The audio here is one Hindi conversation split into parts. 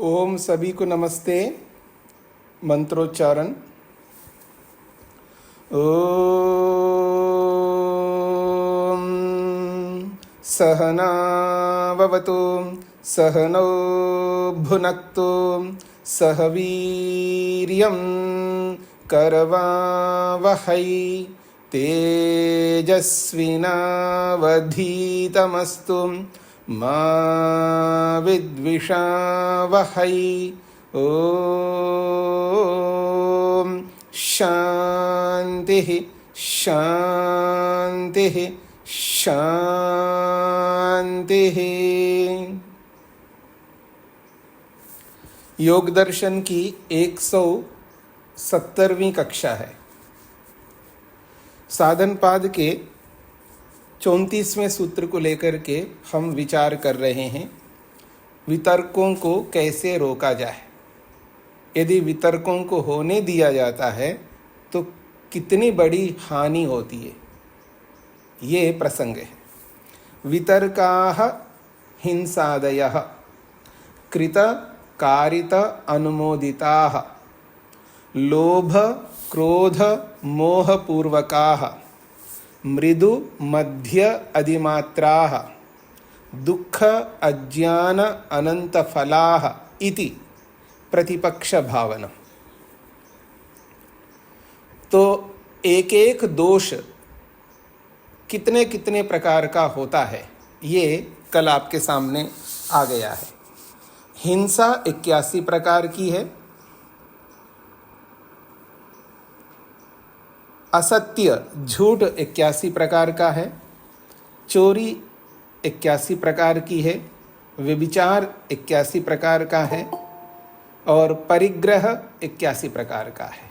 ओम सभी को नमस्ते। मंत्रोच्चारण। ओम सहनाववतु सहनौ भुनक्तु सह वीर्यं करवावहै तेजस्विनावधीतमस्तु मा विद्विषावहै। ओम शांति शांति शांति। योग दर्शन की 170वीं कक्षा है। साधन पाद के 34वें सूत्र को लेकर के हम विचार कर रहे हैं, वितर्कों को कैसे रोका जाए। यदि वितर्कों को होने दिया जाता है तो कितनी बड़ी हानि होती है, ये प्रसंग है। वितर्काः हिंसादयः कृत कारित अनुमोदिताः लोभ क्रोध मोहपूर्वकाः मृदु मध्य अधिमात्राः दुःख अज्ञान अनंतफलाः इति प्रतिपक्ष भावना। तो एक एक दोष कितने कितने प्रकार का होता है, ये कल आपके सामने आ गया है। हिंसा 81 प्रकार की है, असत्य झूठ 81 प्रकार का है, चोरी 81 प्रकार की है, व्यभिचार 81 प्रकार का है और परिग्रह 81 प्रकार का है।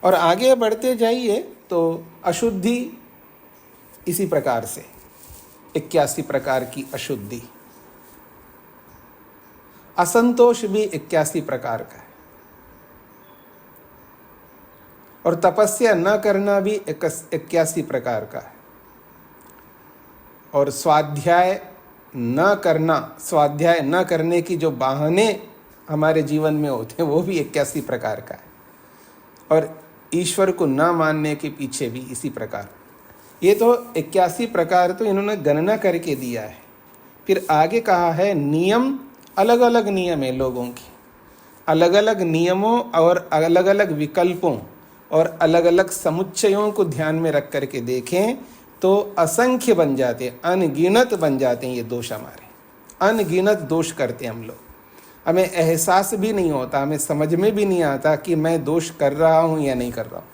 और आगे बढ़ते जाइए तो अशुद्धि इसी प्रकार से 81 प्रकार की अशुद्धि, असंतोष भी 81 प्रकार का है और तपस्या न करना भी 81 प्रकार का है और स्वाध्याय न करना, स्वाध्याय न करने की जो बहाने हमारे जीवन में होते हैं वो भी 81 प्रकार का है और ईश्वर को न मानने के पीछे भी इसी प्रकार। ये तो 81 प्रकार तो इन्होंने गणना करके दिया है। फिर आगे कहा है नियम, अलग अलग नियम है लोगों की, अलग अलग नियमों और अलग अलग विकल्पों और अलग अलग समुच्चयों को ध्यान में रख करके देखें तो असंख्य बन जाते हैं, अनगिनत बन जाते हैं। ये दोष हमारे अनगिनत दोष करते हैं हम लोग, हमें एहसास भी नहीं होता, हमें समझ में भी नहीं आता कि मैं दोष कर रहा हूं या नहीं कर रहा हूं।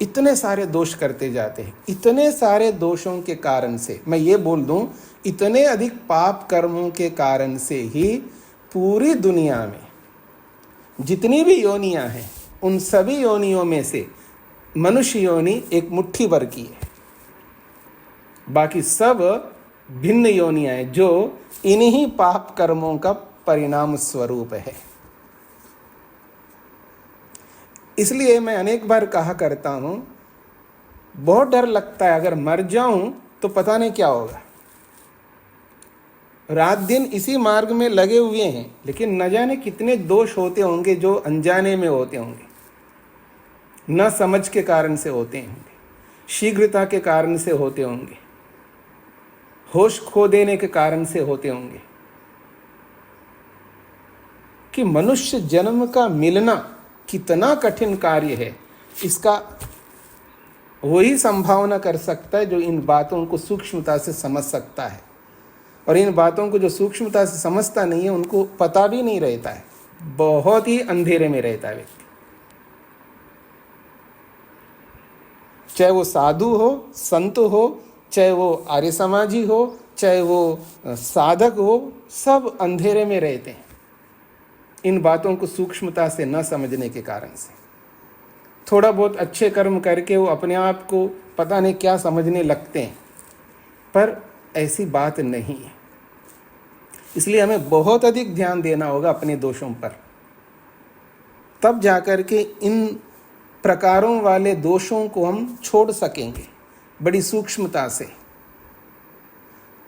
इतने सारे दोष करते जाते हैं। इतने सारे दोषों के कारण से, मैं ये बोल दूं, इतने अधिक पाप कर्मों के कारण से ही पूरी दुनिया में जितनी भी योनियां हैं उन सभी योनियों में से मनुष्य योनि एक मुट्ठी भर की है, बाकी सब भिन्न योनियां हैं जो इन्हीं पाप कर्मों का परिणाम स्वरूप है। इसलिए मैं अनेक बार कहा करता हूं, बहुत डर लगता है अगर मर जाऊं तो पता नहीं क्या होगा। रात दिन इसी मार्ग में लगे हुए हैं, लेकिन न जाने कितने दोष होते होंगे जो अनजाने में होते होंगे, न समझ के कारण से होते होंगे, शीघ्रता के कारण से होते होंगे, होश खो देने के कारण से होते होंगे। कि मनुष्य जन्म का मिलना कितना कठिन कार्य है, इसका वही संभावना कर सकता है जो इन बातों को सूक्ष्मता से समझ सकता है। और इन बातों को जो सूक्ष्मता से समझता नहीं है उनको पता भी नहीं रहता है, बहुत ही अंधेरे में रहता है व्यक्ति। चाहे वो साधु हो, संत हो, चाहे वो आर्य समाजी हो, चाहे वो साधक हो, सब अंधेरे में रहते हैं इन बातों को सूक्ष्मता से न समझने के कारण से। थोड़ा बहुत अच्छे कर्म करके वो अपने आप को पता नहीं क्या समझने लगते हैं, पर ऐसी बात नहीं है। इसलिए हमें बहुत अधिक ध्यान देना होगा अपने दोषों पर, तब जाकर के इन प्रकारों वाले दोषों को हम छोड़ सकेंगे बड़ी सूक्ष्मता से।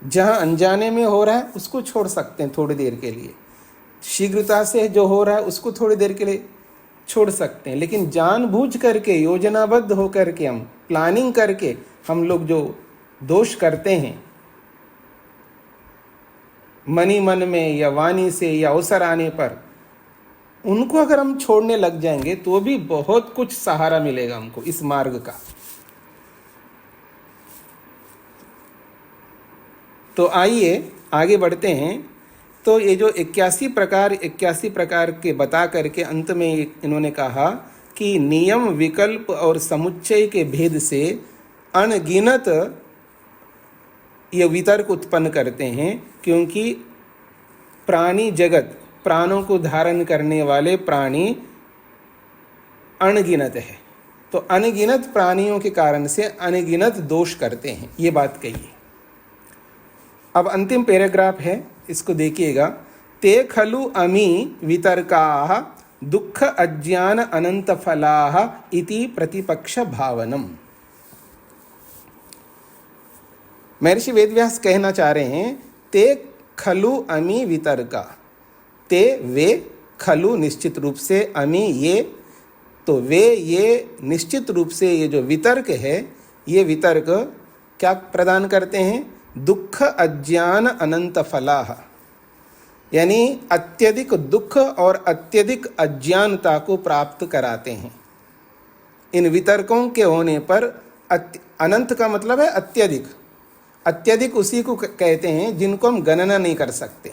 जहाँ अनजाने में हो रहा है उसको छोड़ सकते हैं थोड़ी देर के लिए, शीघ्रता से जो हो रहा है उसको थोड़ी देर के लिए छोड़ सकते हैं, लेकिन जानबूझ करके योजनाबद्ध होकर के हम प्लानिंग करके हम लोग जो दोष करते हैं मनी मन में या वाणी से या अवसर आने पर, उनको अगर हम छोड़ने लग जाएंगे तो भी बहुत कुछ सहारा मिलेगा हमको इस मार्ग का। तो आइए आगे बढ़ते हैं। तो ये जो 81 प्रकार के बता करके अंत में इन्होंने कहा कि नियम, विकल्प और समुच्चय के भेद से अनगिनत ये वितर्क उत्पन्न करते हैं, क्योंकि प्राणी जगत, प्राणों को धारण करने वाले प्राणी अनगिनत है। तो अनगिनत प्राणियों के कारण से अनगिनत दोष करते हैं, ये बात कही है। अब अंतिम पैराग्राफ है, इसको देखिएगा। ते खलु अमी वितर्काः दुख अज्ञान अनंत फलाः इति प्रतिपक्ष भावनम। महर्षि वेदव्यास कहना चाह रहे हैं ते खलु अमी वितर्का, ते वे, खलु निश्चित रूप से, अमी ये, तो वे ये निश्चित रूप से ये जो वितर्क है, ये वितर्क क्या प्रदान करते हैं? दुख अज्ञान अनंत फलाः, यानी अत्यधिक दुख और अत्यधिक अज्ञानता को प्राप्त कराते हैं। इन वितर्कों के होने पर अनंत का मतलब है अत्यधिक, अत्यधिक उसी को कहते हैं जिनको हम गणना नहीं कर सकते।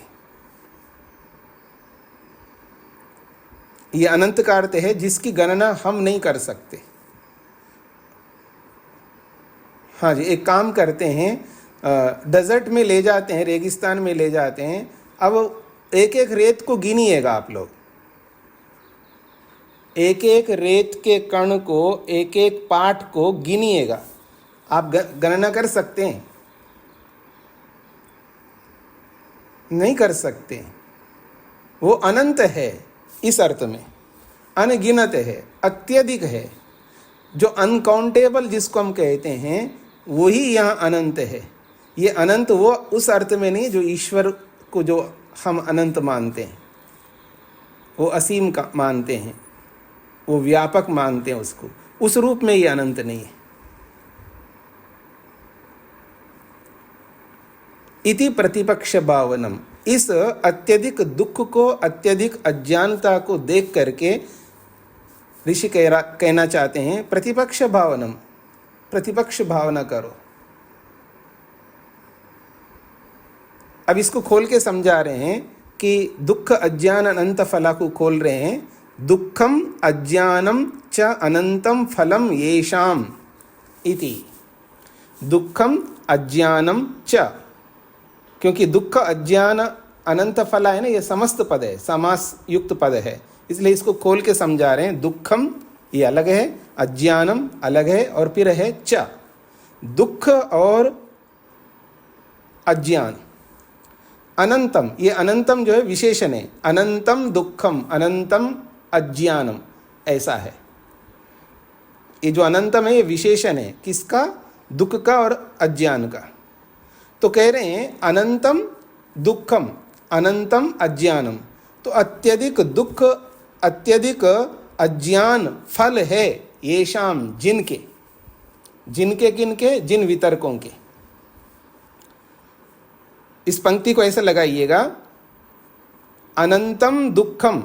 ये अनंत का अर्थ है जिसकी गणना हम नहीं कर सकते। हाँ जी, एक काम करते हैं, डेजर्ट में ले जाते हैं, रेगिस्तान में ले जाते हैं। अब एक एक रेत को गिनिएगा आप लोग, एक एक रेत के कण को, एक एक पार्ट को गिनिएगा। आप गणना कर सकते हैं? नहीं कर सकते। वो अनंत है, इस अर्थ में अनगिनत है, अत्यधिक है। जो अनकाउंटेबल जिसको हम कहते हैं वही यहाँ अनंत है। ये अनंत वो उस अर्थ में नहीं जो ईश्वर को जो हम अनंत मानते हैं, वो असीम का मानते हैं, वो व्यापक मानते हैं उसको, उस रूप में ये अनंत नहीं है। इति प्रतिपक्ष भावनम, इस अत्यधिक दुख को, अत्यधिक अज्ञानता को देख करके ऋषि कहना चाहते हैं प्रतिपक्ष भावनम, प्रतिपक्ष भावना करो। अब इसको खोल के समझा रहे हैं कि दुख अज्ञान अनंत फला को खोल रहे हैं। दुखम अज्ञानम च अनंतम फलम येषाम इति, दुखम अज्ञानम च, क्योंकि दुख अज्ञान अनंत फला है ना, ये समस्त पद है, समास युक्त पद है, इसलिए इसको खोल के समझा रहे हैं। दुखम ये अलग है, अज्ञानम अलग है, और फिर है च, दुख और अज्ञान। अनंतम, ये अनंतम जो है विशेषण है, अनंतम दुखम अनंतम अज्ञानम, ऐसा है। ये जो अनंतम है ये विशेषण है, किसका? दुख का और अज्ञान का। तो कह रहे हैं अनंतम दुखम अनंतम अज्ञानम, तो अत्यधिक दुख अत्यधिक अज्ञान फल है येषाम, जिनके, जिनके किनके? जिन वितर्कों के। इस पंक्ति को ऐसे लगाइएगा, अनंतम दुखम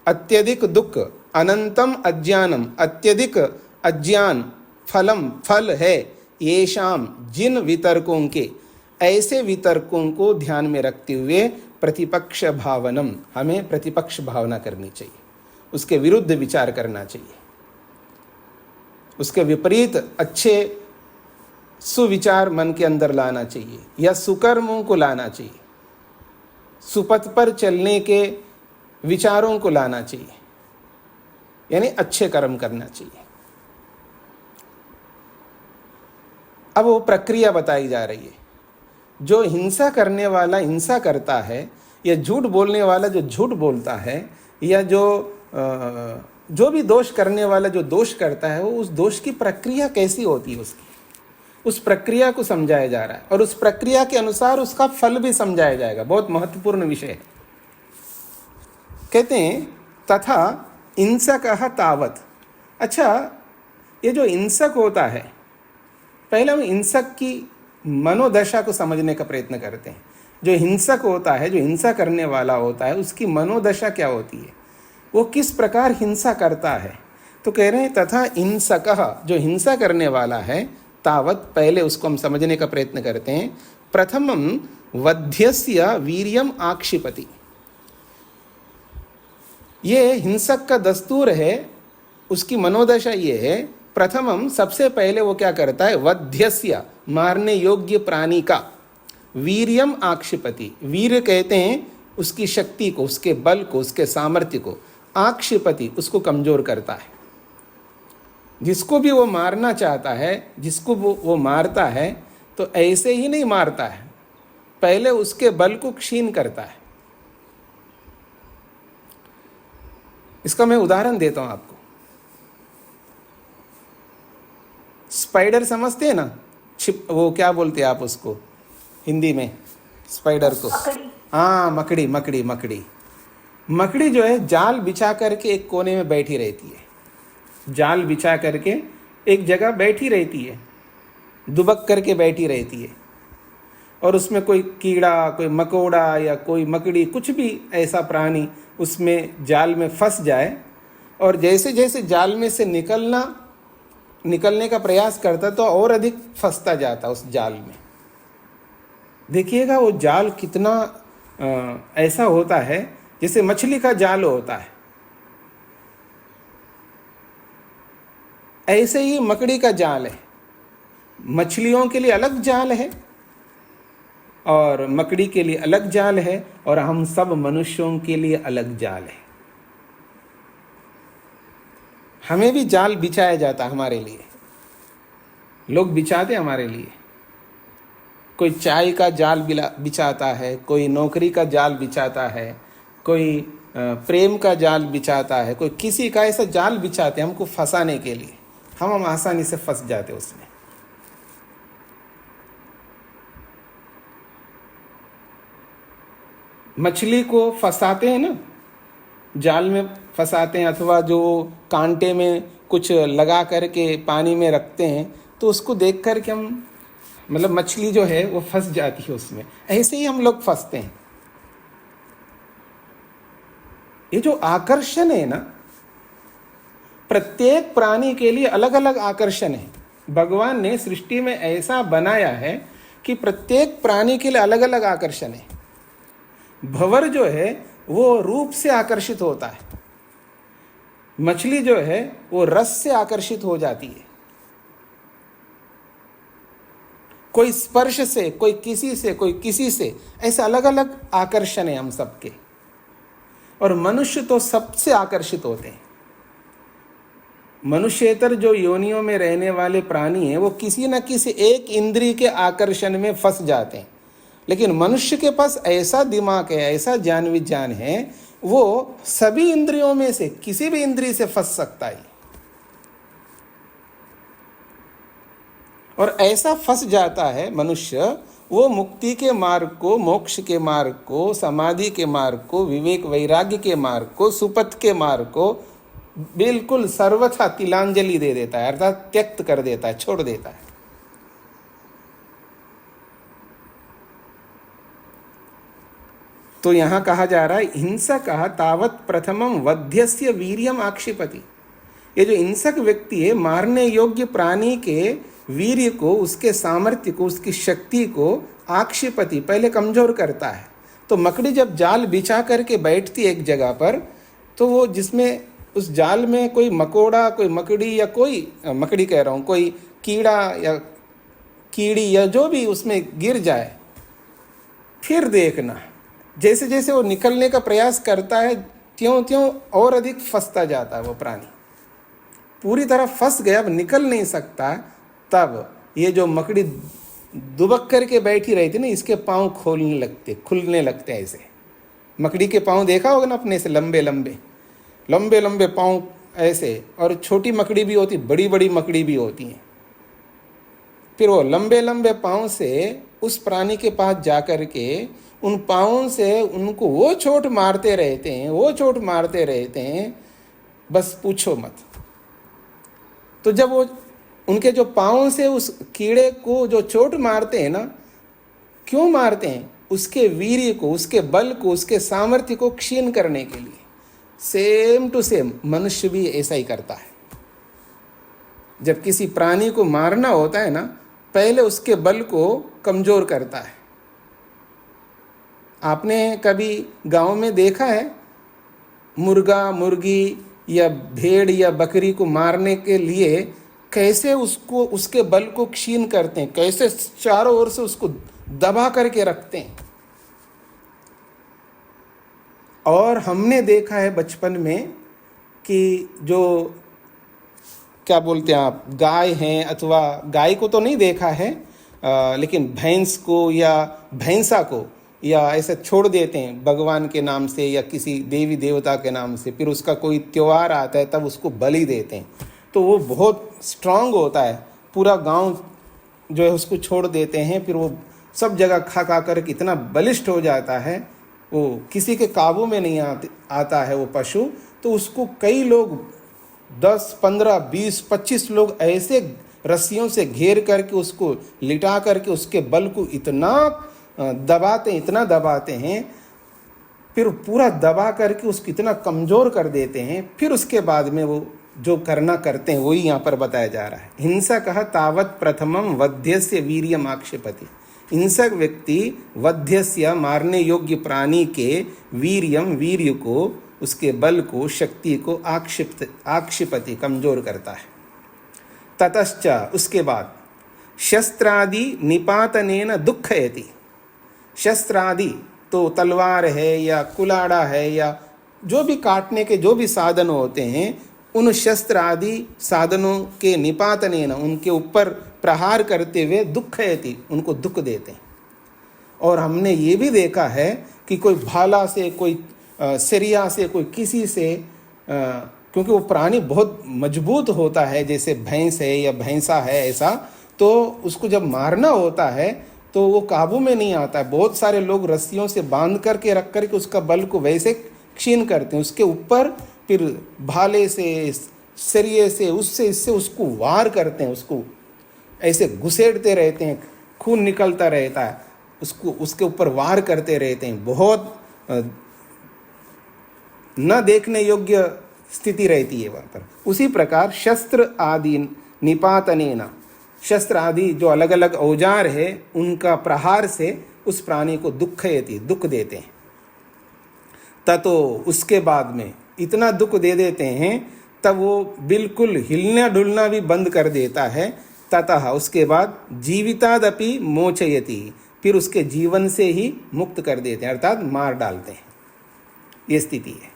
अत्यधिक दुख, अनंतम अज्ञानम अत्यधिक अज्ञान, फलम फल है, येषाम जिन वितर्कों के। ऐसे वितर्कों को ध्यान में रखते हुए प्रतिपक्ष भावनम, हमें प्रतिपक्ष भावना करनी चाहिए, उसके विरुद्ध विचार करना चाहिए, उसके विपरीत अच्छे सुविचार मन के अंदर लाना चाहिए, या सुकर्मों को लाना चाहिए, सुपथ पर चलने के विचारों को लाना चाहिए, यानी अच्छे कर्म करना चाहिए। अब वो प्रक्रिया बताई जा रही है। जो हिंसा करने वाला हिंसा करता है, या झूठ बोलने वाला जो झूठ बोलता है, या जो भी दोष करने वाला जो दोष करता है, वो उस दोष की प्रक्रिया कैसी होती है उसकी, उस प्रक्रिया को समझाया जा रहा है और उस प्रक्रिया के अनुसार उसका फल भी समझाया जाएगा। बहुत महत्वपूर्ण विषय है। कहते हैं तथा इंसकः तावत्। अच्छा, ये जो इंसक होता है, पहले हम इंसक की मनोदशा को समझने का प्रयत्न करते हैं। जो हिंसक होता है, जो हिंसा करने वाला होता है, उसकी मनोदशा क्या होती है, वो किस प्रकार हिंसा करता है। तो कह रहे हैं तथा हिंसकः, जो हिंसा करने वाला है, तावत्, पहले उसको हम समझने का प्रयत्न करते हैं। प्रथमं वध्यस्य वीर्यम आक्षिपति। ये हिंसक का दस्तूर है, उसकी मनोदशा ये है। प्रथमम, सबसे पहले वो क्या करता है, वध्यस्य, मारने योग्य प्राणी का, वीर्यम आक्षिपति, वीर कहते हैं उसकी शक्ति को, उसके बल को, उसके सामर्थ्य को, आक्षिपति, उसको कमजोर करता है। जिसको भी वो मारना चाहता है, जिसको वो मारता है, तो ऐसे ही नहीं मारता है, पहले उसके बल को क्षीण करता है। इसका मैं उदाहरण देता हूं आपको। स्पाइडर समझते हैं ना, वो क्या बोलते हैं आप उसको हिंदी में, स्पाइडर को? हाँ, मकड़ी। मकड़ी मकड़ी मकड़ी जो है, जाल बिछा करके एक कोने में बैठी रहती है। जाल बिछा करके एक जगह बैठी रहती है, दुबक करके बैठी रहती है, और उसमें कोई कीड़ा, कोई मकोड़ा या कोई मकड़ी, कुछ भी ऐसा प्राणी उसमें जाल में फंस जाए, और जैसे जैसे जाल में से निकलने का प्रयास करता, तो और अधिक फंसता जाता उस जाल में। देखिएगा वो जाल कितना ऐसा होता है जैसे मछली का जाल होता है, ऐसे ही मकड़ी का जाल है। मछलियों के लिए अलग जाल है और मकड़ी के लिए अलग जाल है, और हम सब मनुष्यों के लिए अलग जाल है। हमें भी जाल बिछाया जाता हमारे लिए, लोग बिछाते हमारे लिए। कोई चाय का जाल बिछाता है, कोई नौकरी का जाल बिछाता है, कोई प्रेम का जाल बिछाता है, कोई किसी का ऐसा जाल बिछाते हैं हमको फंसाने के लिए। हम आसानी से फंस जाते उसमें। मछली को फंसाते हैं ना, जाल में फंसाते हैं, अथवा जो कांटे में कुछ लगा करके पानी में रखते हैं, तो उसको देख कर के हम, मतलब मछली जो है वो फंस जाती है उसमें। ऐसे ही हम लोग फंसते हैं। ये जो आकर्षण है ना, प्रत्येक प्राणी के लिए अलग अलग आकर्षण है। भगवान ने सृष्टि में ऐसा बनाया है कि प्रत्येक प्राणी के लिए अलग अलग आकर्षण है। भंवर जो है वो रूप से आकर्षित होता है, मछली जो है वो रस से आकर्षित हो जाती है, कोई स्पर्श से, कोई किसी से, कोई किसी से, ऐसे अलग अलग आकर्षण है हम सबके। और मनुष्य तो सबसे आकर्षित होते हैं। मनुष्येतर जो योनियों में रहने वाले प्राणी हैं, वो किसी न किसी एक इंद्रिय के आकर्षण में फंस जाते हैं। लेकिन मनुष्य के पास ऐसा दिमाग है, ऐसा ज्ञान विज्ञान है, वो सभी इंद्रियों में से किसी भी इंद्रिय से फंस सकता है। और ऐसा फंस जाता है मनुष्य, वो मुक्ति के मार्ग को, मोक्ष के मार्ग को, समाधि के मार्ग को, विवेक वैराग्य के मार्ग को, सुपथ के मार्ग को बिल्कुल सर्वथा तिलांजलि दे देता है, अर्थात त्यक्त कर देता है, छोड़ देता है। तो यहां कहा जा रहा है हिंसक तावत् प्रथमम वध्यस्य वीर्यम आक्षिपति। ये जो हिंसक व्यक्ति है, मारने योग्य प्राणी के वीर्य को, उसके सामर्थ्य को, उसकी शक्ति को आक्षिपति, पहले कमजोर करता है। तो मकड़ी जब जाल बिछा करके बैठती है एक जगह पर, तो वो जिसमें उस जाल में कोई मकोड़ा, कोई मकड़ी, या कोई मकड़ी कह रहा हूँ, कोई कीड़ा या कीड़ी या जो भी उसमें गिर जाए, फिर देखना जैसे जैसे वो निकलने का प्रयास करता है, त्यों त्यों और अधिक फंसता जाता है वो प्राणी। पूरी तरह फंस गया, अब निकल नहीं सकता। तब ये जो मकड़ी दुबक करके बैठी रहती ना, इसके पाँव खुलने लगते ऐसे। मकड़ी के पाँव देखा होगा ना अपने से, लंबे लंबे पाँव ऐसे। और छोटी मकड़ी भी होती, बड़ी बड़ी मकड़ी भी होती हैं। फिर वो लंबे लंबे पाँव से उस प्राणी के पास जाकर के उन पाँवों से उनको वो चोट मारते रहते हैं, वो चोट मारते रहते हैं, बस पूछो मत। तो जब वो उनके जो पाँवों से उस कीड़े को जो चोट मारते हैं ना, क्यों मारते हैं? उसके वीर्य को, उसके बल को, उसके सामर्थ्य को क्षीण करने के लिए। सेम टू सेम मनुष्य भी ऐसा ही करता है। जब किसी प्राणी को मारना होता है ना, पहले उसके बल को कमजोर करता है। आपने कभी गांव में देखा है मुर्गा, मुर्गी या भेड़ या बकरी को मारने के लिए कैसे उसको, उसके बल को क्षीण करते हैं, कैसे चारों ओर से उसको दबा करके रखते हैं। और हमने देखा है बचपन में कि जो क्या बोलते हैं आप, गाय हैं, अथवा गाय को तो नहीं देखा है, लेकिन भैंस को या भैंसा को या ऐसे छोड़ देते हैं भगवान के नाम से या किसी देवी देवता के नाम से, फिर उसका कोई त्यौहार आता है तब उसको बलि देते हैं। तो वो बहुत स्ट्रांग होता है, पूरा गांव जो है उसको छोड़ देते हैं, फिर वो सब जगह खा खा कर इतना बलिष्ठ हो जाता है, वो किसी के काबू में नहीं आता है वो पशु। तो उसको कई लोग 10, 15, 20, 25 लोग ऐसे रस्सियों से घेर करके उसको लिटा करके उसके बल को इतना दबाते हैं, इतना दबाते हैं, फिर पूरा दबा करके उसको इतना कमज़ोर कर देते हैं। फिर उसके बाद में वो जो करना करते हैं वही यहाँ पर बताया जा रहा है। हिंसा कहा तावत प्रथमम वध्यस्य वीर्यम आक्षेपति। हिंसक व्यक्ति वध्यस्य मारने योग्य प्राणी के वीर्य को, उसके बल को, शक्ति को आक्षिपति कमजोर करता है। ततश्च उसके बाद शस्त्रादि निपातनेन दुःखयति। शस्त्रादि तो तलवार है या कुलाड़ा है या जो भी काटने के जो भी साधन होते हैं, उन शस्त्र आदि साधनों के निपातनेन, उनके ऊपर प्रहार करते हुए दुःखयति, उनको दुख देते हैं। और हमने ये भी देखा है कि कोई भाला से, कोई सरिया से, कोई किसी से, क्योंकि वो प्राणी बहुत मजबूत होता है, जैसे भैंस है या भैंसा है ऐसा, तो उसको जब मारना होता है तो वो काबू में नहीं आता है। बहुत सारे लोग रस्सियों से बांध करके रख करके उसका बल को वैसे क्षीण करते हैं, उसके ऊपर फिर भाले से, सरिये से, उससे इससे उसको वार करते हैं, उसको ऐसे घुसेड़ते रहते हैं, खून निकलता रहता है, उसको उसके ऊपर वार करते रहते हैं। बहुत न देखने योग्य स्थिति रहती है वहाँ पर। उसी प्रकार शस्त्र आदि निपातनेन, शस्त्र आदि जो अलग अलग औजार है उनका प्रहार से उस प्राणी को दुःखयति, दुख देते हैं। ततो उसके बाद में इतना दुख दे देते हैं तब वो बिल्कुल हिलना डुलना भी बंद कर देता है। ततः उसके बाद जीवितादपि मोचयति, फिर उसके जीवन से ही मुक्त कर देते हैं, अर्थात मार डालते हैं। ये स्थिति है।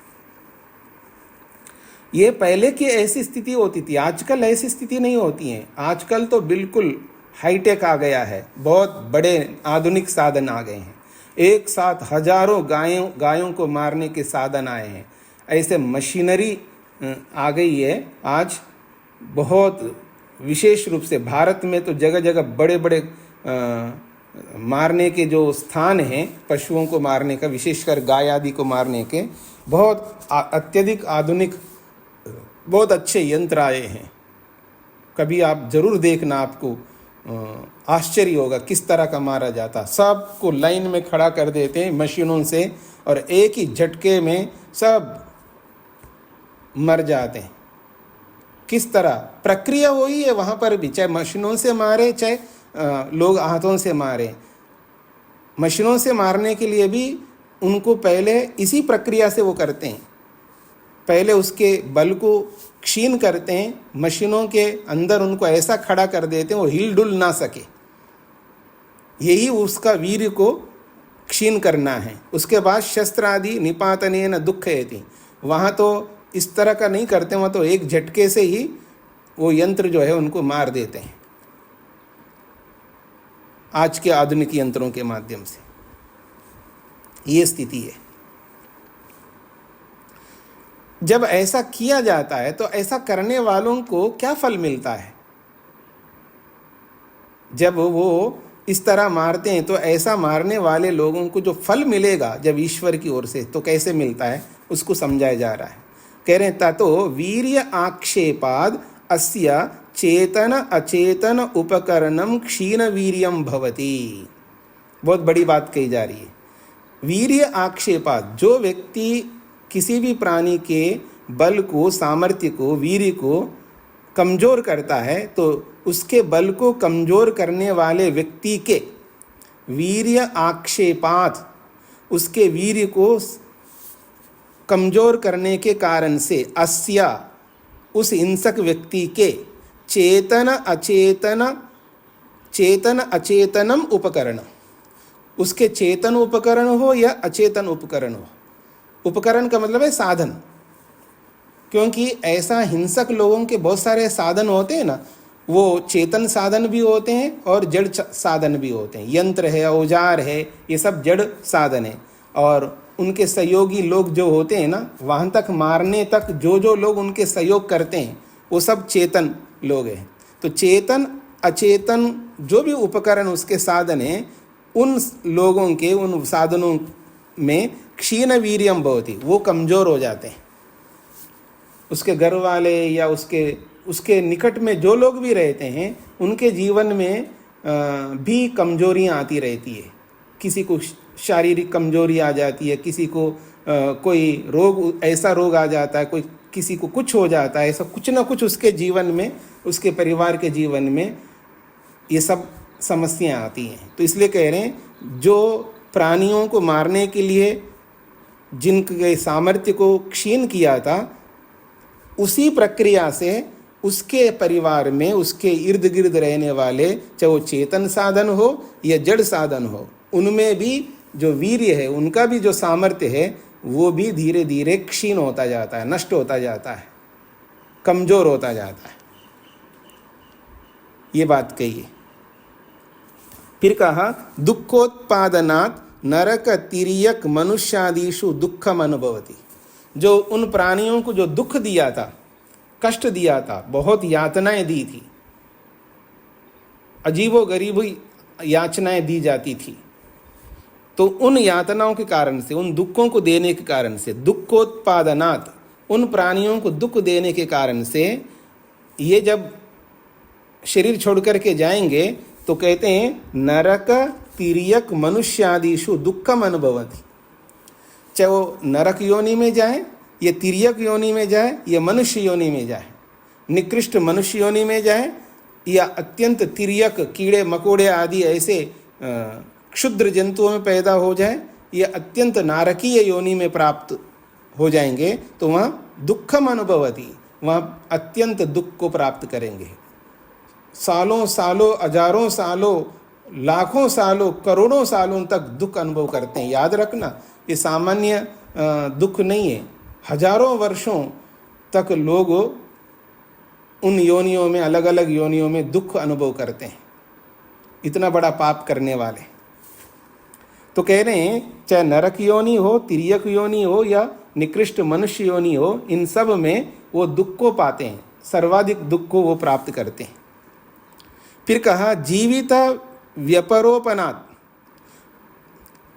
ये पहले की ऐसी स्थिति होती थी, आजकल ऐसी स्थिति नहीं होती है। आजकल तो बिल्कुल हाईटेक आ गया है, बहुत बड़े आधुनिक साधन आ गए हैं, एक साथ हजारों गायों को मारने के साधन आए हैं, ऐसे मशीनरी आ गई है आज। बहुत विशेष रूप से भारत में तो जगह जगह बड़े बड़े मारने के जो स्थान हैं, पशुओं को मारने का, विशेषकर गाय आदि को मारने के, बहुत अत्यधिक आधुनिक बहुत अच्छे यंत्र आए हैं। कभी आप जरूर देखना, आपको आश्चर्य होगा किस तरह का मारा जाता। सबको लाइन में खड़ा कर देते हैं मशीनों से और एक ही झटके में सब मर जाते हैं। किस तरह प्रक्रिया वही है वहाँ पर भी, चाहे मशीनों से मारे चाहे लोग हाथों से मारे। मशीनों से मारने के लिए भी उनको पहले इसी प्रक्रिया से वो करते हैं, पहले उसके बल को क्षीण करते हैं, मशीनों के अंदर उनको ऐसा खड़ा कर देते हैं वो हिल डुल ना सके, यही उसका वीर्य को क्षीण करना है। उसके बाद शस्त्र आदि निपातनेन दुःखयति, वहाँ तो इस तरह का नहीं करते, वहाँ तो एक झटके से ही वो यंत्र जो है उनको मार देते हैं, आज के आधुनिक यंत्रों के माध्यम से। ये स्थिति है। जब ऐसा किया जाता है तो ऐसा करने वालों को क्या फल मिलता है? जब वो इस तरह मारते हैं तो ऐसा मारने वाले लोगों को जो फल मिलेगा जब ईश्वर की ओर से, तो कैसे मिलता है उसको समझाया जा रहा है। कह रहे हैं ततो वीर्य आक्षेपाद अस्य चेतन अचेतन उपकरणम क्षीण वीर्यम भवति। बहुत बड़ी बात कही जा रही है। वीर्य आक्षेपाद, जो व्यक्ति किसी भी प्राणी के बल को, सामर्थ्य को, वीर्य को कमजोर करता है, तो उसके बल को कमजोर करने वाले व्यक्ति के वीर्य आक्षेपात, उसके वीर्य को कमजोर करने के कारण से अस्या, उस हिंसक व्यक्ति के चेतन अचेतनम उपकरण, उसके चेतन उपकरण हो या अचेतन उपकरण हो। उपकरण का मतलब है साधन, क्योंकि ऐसा हिंसक लोगों के बहुत सारे साधन होते हैं ना, वो चेतन साधन भी होते हैं और जड़ साधन भी होते हैं। यंत्र है, औजार है, ये सब जड़ साधन है। और उनके सहयोगी लोग जो होते हैं ना, वहाँ तक मारने तक जो लोग उनके सहयोग करते हैं वो सब चेतन लोग हैं। तो चेतन अचेतन जो भी उपकरण उसके साधन हैं, उन लोगों के उन साधनों में क्षीण वीर्यम भवति, वो कमज़ोर हो जाते हैं। उसके घर वाले या उसके निकट में जो लोग भी रहते हैं, उनके जीवन में भी कमजोरियां आती रहती है। किसी को शारीरिक कमजोरी आ जाती है, किसी को कोई रोग, ऐसा रोग आ जाता है, कोई किसी को कुछ हो जाता है, ऐसा कुछ ना कुछ उसके जीवन में, उसके परिवार के जीवन में ये सब समस्याएं आती हैं। तो इसलिए कह रहे हैं जो प्राणियों को मारने के लिए जिनके सामर्थ्य को क्षीण किया था, उसी प्रक्रिया से उसके परिवार में, उसके इर्द गिर्द रहने वाले, चाहे वो चेतन साधन हो या जड़ साधन हो, उनमें भी जो वीर्य है, उनका भी जो सामर्थ्य है, वो भी धीरे धीरे क्षीण होता जाता है, नष्ट होता जाता है, कमजोर होता जाता है। ये बात कही है। फिर कहा दुखोत्पादनात् नरक तिर्यक मनुष्यादिषु दुखम अनुभवति। जो उन प्राणियों को जो दुख दिया था, कष्ट दिया था, बहुत यातनाएं दी थी, अजीबो गरीब याचनाएं दी जाती थी, तो उन यातनाओं के कारण से, उन दुखों को देने के कारण से, दुखोत्पादनात्, उन प्राणियों को दुख देने के कारण से, ये जब शरीर छोड़ करके जाएंगे तो कहते हैं नरक तिर्यक मनुष्यादिषु दुखम अनुभवति। चाहे वो नरक योनि में जाए, ये तिर्यक योनि में जाए, या मनुष्य योनि में जाए, निकृष्ट मनुष्य योनि में जाए, या अत्यंत तिर्यक कीड़े मकोड़े आदि ऐसे क्षुद्र जंतुओं में पैदा हो जाए, या अत्यंत नारकीय योनि में प्राप्त हो जाएंगे, तो वहाँ दुखम अनुभवति, वहाँ अत्यंत दुख को प्राप्त करेंगे। सालों सालों, हजारों सालों, लाखों सालों, करोड़ों सालों तक दुख अनुभव करते हैं। याद रखना, ये सामान्य दुख नहीं है। हजारों वर्षों तक लोग उन योनियों में, अलग अलग योनियों में दुख अनुभव करते हैं, इतना बड़ा पाप करने वाले। तो कह रहे हैं चाहे नरक योनि हो, तिर्यक योनि हो, या निकृष्ट मनुष्य योनि हो, इन सब में वो दुख को पाते हैं, सर्वाधिक दुख को वो प्राप्त करते हैं। फिर कहा जीवित व्यपरोपनात्,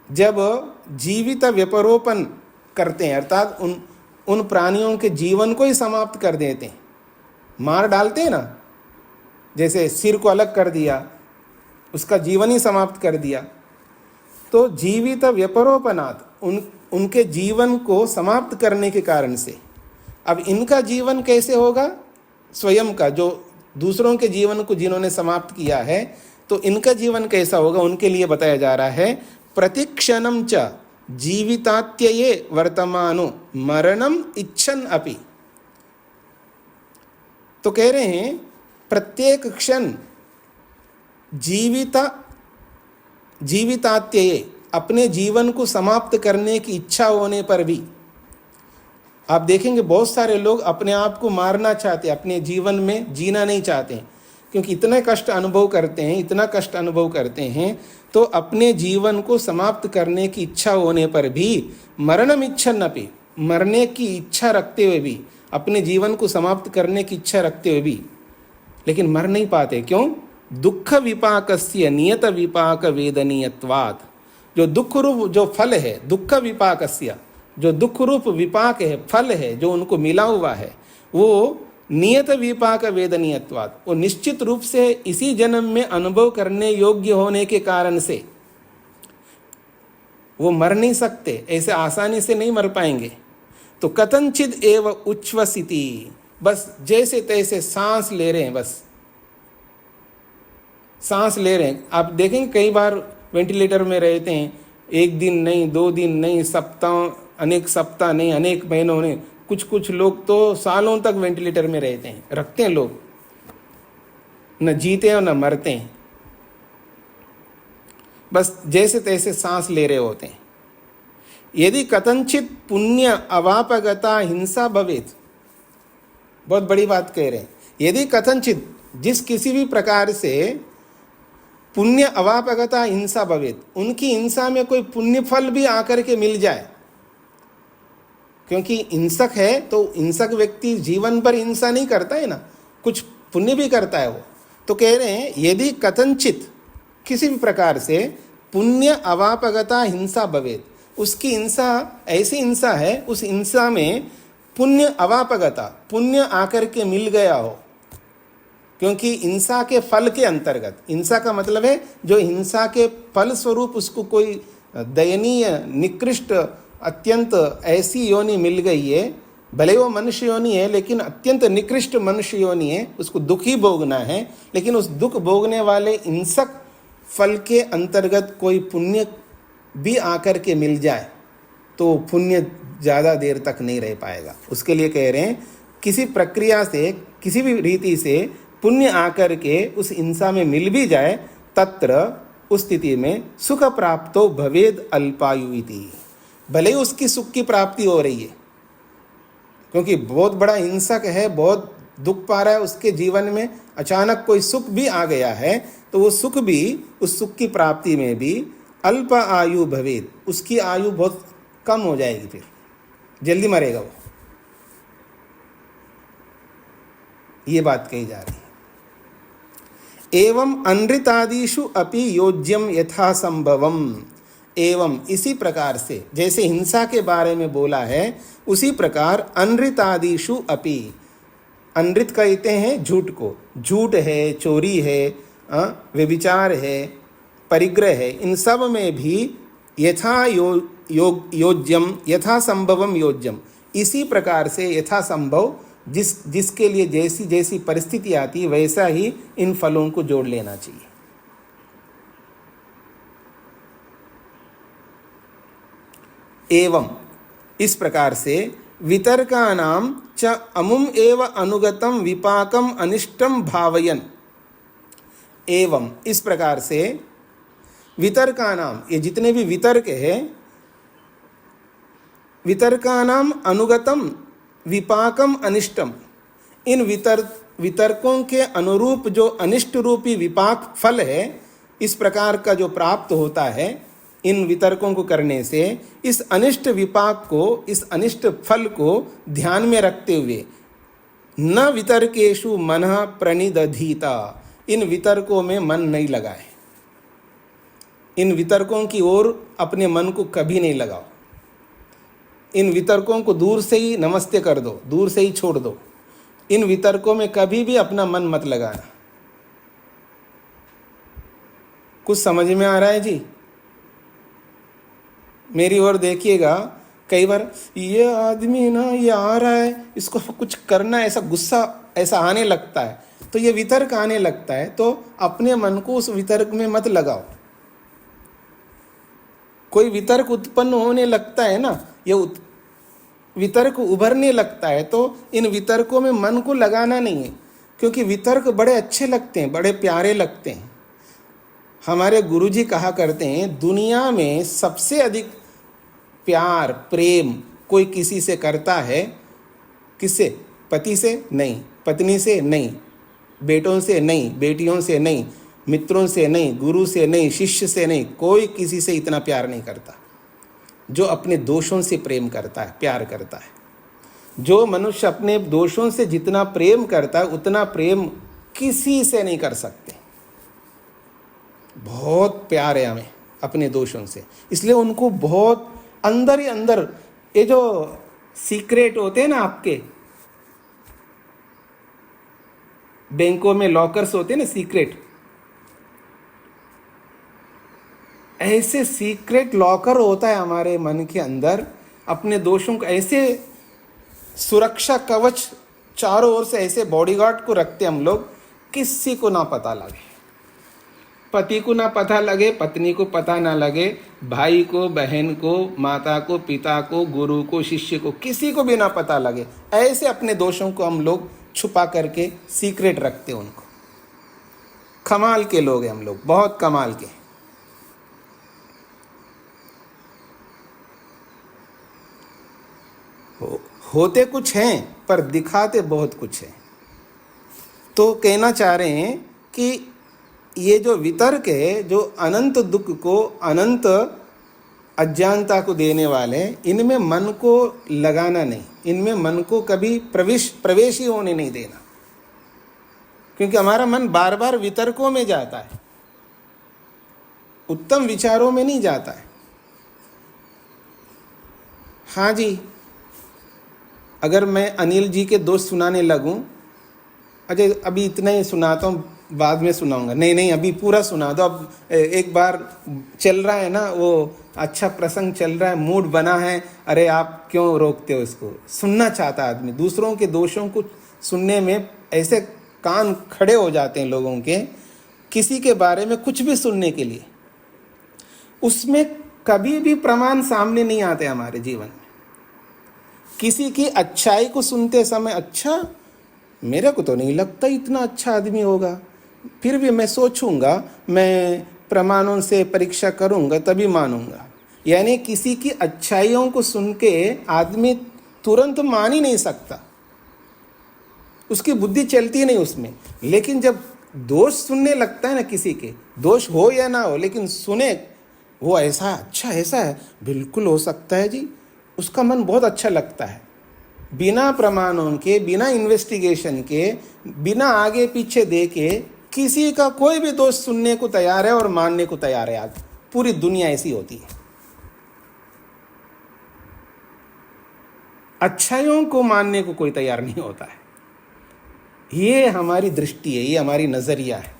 जब जीवित व्यपरोपन करते हैं, अर्थात उन प्राणियों के जीवन को ही समाप्त कर देते हैं, मार डालते हैं ना, जैसे सिर को अलग कर दिया, उसका जीवन ही समाप्त कर दिया। तो जीवित व्यपरोपनात्, उनके जीवन को समाप्त करने के कारण से, अब इनका जीवन कैसे होगा, स्वयं का, जो दूसरों के जीवन को जिन्होंने समाप्त किया है, तो इनका जीवन कैसा होगा, उनके लिए बताया जा रहा है। प्रतिक्षणम च जीवितात्यये वर्तमानो मरणम इच्छन अपि। तो कह रहे हैं प्रत्येक क्षण जीवितात्यये, अपने जीवन को समाप्त करने की इच्छा होने पर भी, आप देखेंगे बहुत सारे लोग अपने आप को मारना चाहते हैं, अपने जीवन में जीना नहीं चाहते हैं, क्योंकि इतने कष्ट अनुभव करते हैं, इतना कष्ट अनुभव करते हैं, तो अपने जीवन को समाप्त करने की इच्छा होने पर भी मरणम इच्छन्नपि, मरने की इच्छा रखते हुए भी, अपने जीवन को समाप्त करने की इच्छा रखते हुए भी, लेकिन मर नहीं पाते। क्यों? दुख विपाकस्य नियत विपाक वेदनीयत्वात्, जो दुख रूप जो फल है, दुख विपाकस्य जो दुख रूप विपाक है, फल है जो उनको मिला हुआ है, वो नियत विपाक वेदनीयत्वात्, वो निश्चित रूप से इसी जन्म में अनुभव करने योग्य होने के कारण से वो मर नहीं सकते, ऐसे आसानी से नहीं मर पाएंगे। तो कथनचिद एव उच्छ्वसिति, बस जैसे तैसे सांस ले रहे हैं, बस सांस ले रहे हैं। आप देखेंगे कई बार वेंटिलेटर में रहते हैं, एक दिन नहीं, 2 दिन नहीं, अनेक सप्ताह नहीं, अनेक महीनों नहीं, कुछ लोग तो सालों तक वेंटिलेटर में रहते हैं, रखते हैं लोग, न जीते हैं और न मरते हैं, बस जैसे तैसे सांस ले रहे होते हैं। यदि कथनचित पुण्य अवापगता हिंसा भवेत, बहुत बड़ी बात कह रहे हैं, यदि कथनचित जिस किसी भी प्रकार से पुण्य अवापगता हिंसा भवेत, उनकी हिंसा में कोई पुण्य फल भी आकर के मिल जाए, क्योंकि हिंसक है तो हिंसक व्यक्ति जीवन भर हिंसा नहीं करता है ना, कुछ पुण्य भी करता है वो। तो कह रहे हैं यदि कथनचित किसी भी प्रकार से पुण्य अवापगता हिंसा भवेत, उसकी हिंसा ऐसी हिंसा है, उस हिंसा में पुण्य अवापगता, पुण्य आकर के मिल गया हो, क्योंकि हिंसा के फल के अंतर्गत, हिंसा का मतलब है जो हिंसा के फल स्वरूप उसको कोई दयनीय निकृष्ट अत्यंत ऐसी योनि मिल गई है, भले वो मनुष्य योनि है लेकिन अत्यंत निकृष्ट मनुष्य योनि है, उसको दुख ही भोगना है, लेकिन उस दुख भोगने वाले हिंसक फल के अंतर्गत कोई पुण्य भी आकर के मिल जाए तो पुण्य ज़्यादा देर तक नहीं रह पाएगा। उसके लिए कह रहे हैं किसी प्रक्रिया से, किसी भी रीति से पुण्य आकर के उस हिंसा में मिल भी जाए, तत्र उस स्थिति में सुख प्राप्तो भवेद अल्पायु इति, भले ही उसकी सुख की प्राप्ति हो रही है, क्योंकि बहुत बड़ा हिंसक है, बहुत दुख पा रहा है, उसके जीवन में अचानक कोई सुख भी आ गया है, तो वो सुख भी, उस सुख की प्राप्ति में भी अल्प आयु भवेद, उसकी आयु बहुत कम हो जाएगी, फिर जल्दी मरेगा वो, ये बात कही जा रही है। एवं अनृतादिषु अपि योज्यम यथा संभवम, एवं इसी प्रकार से जैसे हिंसा के बारे में बोला है, उसी प्रकार अनृतादिषु अपि, अनृत कहते हैं झूठ को, झूठ है, चोरी है, व्यभिचार है, परिग्रह है, इन सब में भी यथा योज्यम, यथा संभवम योज्यम, इसी प्रकार से यथा संभव जिसके लिए जैसी जैसी परिस्थिति आती है वैसा ही इन फलों को जोड़ लेना चाहिए। एवं इस प्रकार से वितर्कानां च अमुम एव अनुगतम विपाकम अनिष्टम भावयन, एवं इस प्रकार से वितर्कानां, ये जितने भी वितर्क है, वितर्कानां अनुगतम विपाकम अनिष्टम, इन वितर्कों के अनुरूप जो अनिष्ट रूपी विपाक फल है, इस प्रकार का जो प्राप्त होता है इन वितर्कों को करने से, इस अनिष्ट विपाक को, इस अनिष्ट फल को ध्यान में रखते हुए न वितर्केषु मनः प्रणिदधीता, इन वितर्कों में मन नहीं लगाए, इन वितर्कों की ओर अपने मन को कभी नहीं लगाओ, इन वितर्कों को दूर से ही नमस्ते कर दो, दूर से ही छोड़ दो, इन वितर्कों में कभी भी अपना मन मत लगाना। कुछ समझ में आ रहा है जी? मेरी ओर देखिएगा, कई बार ये आदमी ना, ये आ रहा है, इसको कुछ करना, ऐसा गुस्सा ऐसा आने लगता है, तो ये वितर्क आने लगता है, तो अपने मन को उस वितर्क में मत लगाओ। कोई वितर्क उत्पन्न होने लगता है ना, ये वितर्क उभरने लगता है, तो इन वितर्कों में मन को लगाना नहीं है, क्योंकि वितर्क बड़े अच्छे लगते हैं, बड़े प्यारे लगते हैं। हमारे गुरुजी कहा करते हैं, दुनिया में सबसे अधिक प्यार प्रेम कोई किसी से करता है, किससे? पति से नहीं, पत्नी से नहीं, बेटों से नहीं, बेटियों से नहीं, मित्रों से नहीं, गुरु से नहीं, शिष्य से नहीं, कोई किसी से इतना प्यार नहीं करता जो अपने दोषों से प्रेम करता है, प्यार करता है। जो मनुष्य अपने दोषों से जितना प्रेम करता है उतना प्रेम किसी से नहीं कर सकते। बहुत प्यार है हमें अपने दोषों से, इसलिए उनको बहुत अंदर ही अंदर, ये जो सीक्रेट होते हैं ना आपके बैंकों में लॉकर्स होते हैं ना सीक्रेट, ऐसे सीक्रेट लॉकर होता है हमारे मन के अंदर। अपने दोषों को ऐसे सुरक्षा कवच चारों ओर से ऐसे बॉडीगार्ड को रखते हम लोग, किसी को ना पता लगे, पति को ना पता लगे, पत्नी को पता ना लगे, भाई को, बहन को, माता को, पिता को, गुरु को, शिष्य को, किसी को भी ना पता लगे। ऐसे अपने दोषों को हम लोग छुपा करके सीक्रेट रखते हैं उनको। कमाल के लोग हैं हम लोग, बहुत कमाल के। होते कुछ हैं पर दिखाते बहुत कुछ हैं। तो कहना चाह रहे हैं कि ये जो वितर्क है, जो अनंत दुख को, अनंत अज्ञानता को देने वाले, इनमें मन को लगाना नहीं, इनमें मन को कभी प्रवेश ही होने नहीं देना, क्योंकि हमारा मन बार बार वितर्कों में जाता है, उत्तम विचारों में नहीं जाता है। हाँ जी, अगर मैं अनिल जी के दोस्त सुनाने लगूं, अजय अभी इतना ही सुनाता हूँ, बाद में सुनाऊंगा, नहीं अभी पूरा सुना दो। अब एक बार चल रहा है ना, वो अच्छा प्रसंग चल रहा है, मूड बना है, अरे आप क्यों रोकते हो इसको? सुनना चाहता आदमी, दूसरों के दोषों को सुनने में ऐसे कान खड़े हो जाते हैं लोगों के, किसी के बारे में कुछ भी सुनने के लिए। उसमें कभी भी प्रमाण सामने नहीं आते हमारे जीवन में। किसी की अच्छाई को सुनते समय, अच्छा मेरे को तो नहीं लगता इतना अच्छा आदमी होगा, फिर भी मैं सोचूंगा, मैं प्रमाणों से परीक्षा करूंगा तभी मानूंगा। यानी किसी की अच्छाइयों को सुन के आदमी तुरंत मान ही नहीं सकता, उसकी बुद्धि चलती नहीं उसमें। लेकिन जब दोष सुनने लगता है ना, किसी के दोष हो या ना हो, लेकिन सुने वो ऐसा, अच्छा ऐसा है, बिल्कुल हो सकता है जी, उसका मन बहुत अच्छा लगता है। बिना प्रमाणों के, बिना इन्वेस्टिगेशन के, बिना आगे पीछे देखे किसी का कोई भी दोष सुनने को तैयार है और मानने को तैयार है। आज पूरी दुनिया ऐसी होती है। अच्छाइयों को मानने को कोई तैयार नहीं होता है। ये हमारी दृष्टि है, ये हमारी नजरिया है।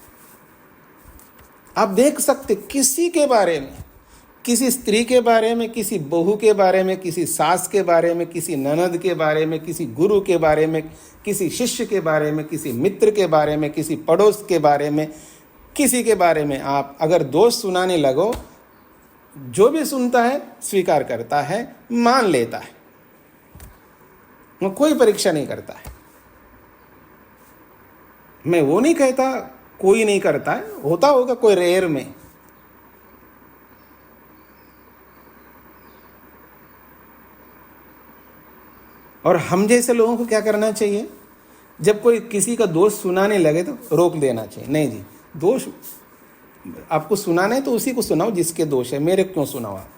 आप देख सकते किसी के बारे में, किसी स्त्री के बारे में, किसी बहू के बारे में, किसी सास के बारे में, किसी ननद के बारे में, किसी गुरु के बारे में, किसी शिष्य के बारे में, किसी मित्र के बारे में, किसी पड़ोस के बारे में, किसी के बारे में आप अगर दोष सुनाने लगो, जो भी सुनता है स्वीकार करता है, मान लेता है, वो कोई परीक्षा नहीं करता है। मैं वो नहीं कहता कोई नहीं करता है, होता होगा कोई रेयर में। और हम जैसे लोगों को क्या करना चाहिए? जब कोई किसी का दोष सुनाने लगे तो रोक देना चाहिए। नहीं जी, दोष आपको सुनाना है तो उसी को सुनाओ जिसके दोष है, मेरे क्यों सुनाओ आप?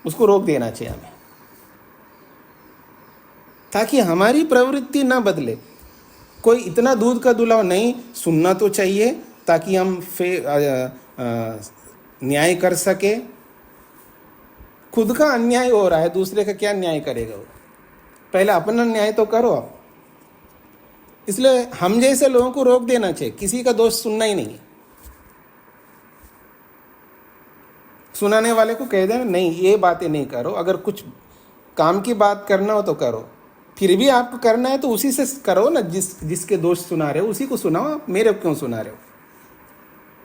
उसको रोक देना चाहिए हमें, ताकि हमारी प्रवृत्ति ना बदले। कोई इतना दूध का दुलाव नहीं, सुनना तो चाहिए ताकि हम न्याय कर सके। खुद का अन्याय हो रहा है, दूसरे का क्या न्याय करेगा वो? पहले अपना न्याय तो करो आप। इसलिए हम जैसे लोगों को रोक देना चाहिए, किसी का दोष सुनना ही नहीं। सुनाने वाले को कह देना, नहीं ये बातें नहीं करो, अगर कुछ काम की बात करना हो तो करो। फिर भी आपको करना है तो उसी से करो ना, जिसके दोष सुना रहे हो उसी को सुनाओ। आप मेरे क्यों सुना रहे हो?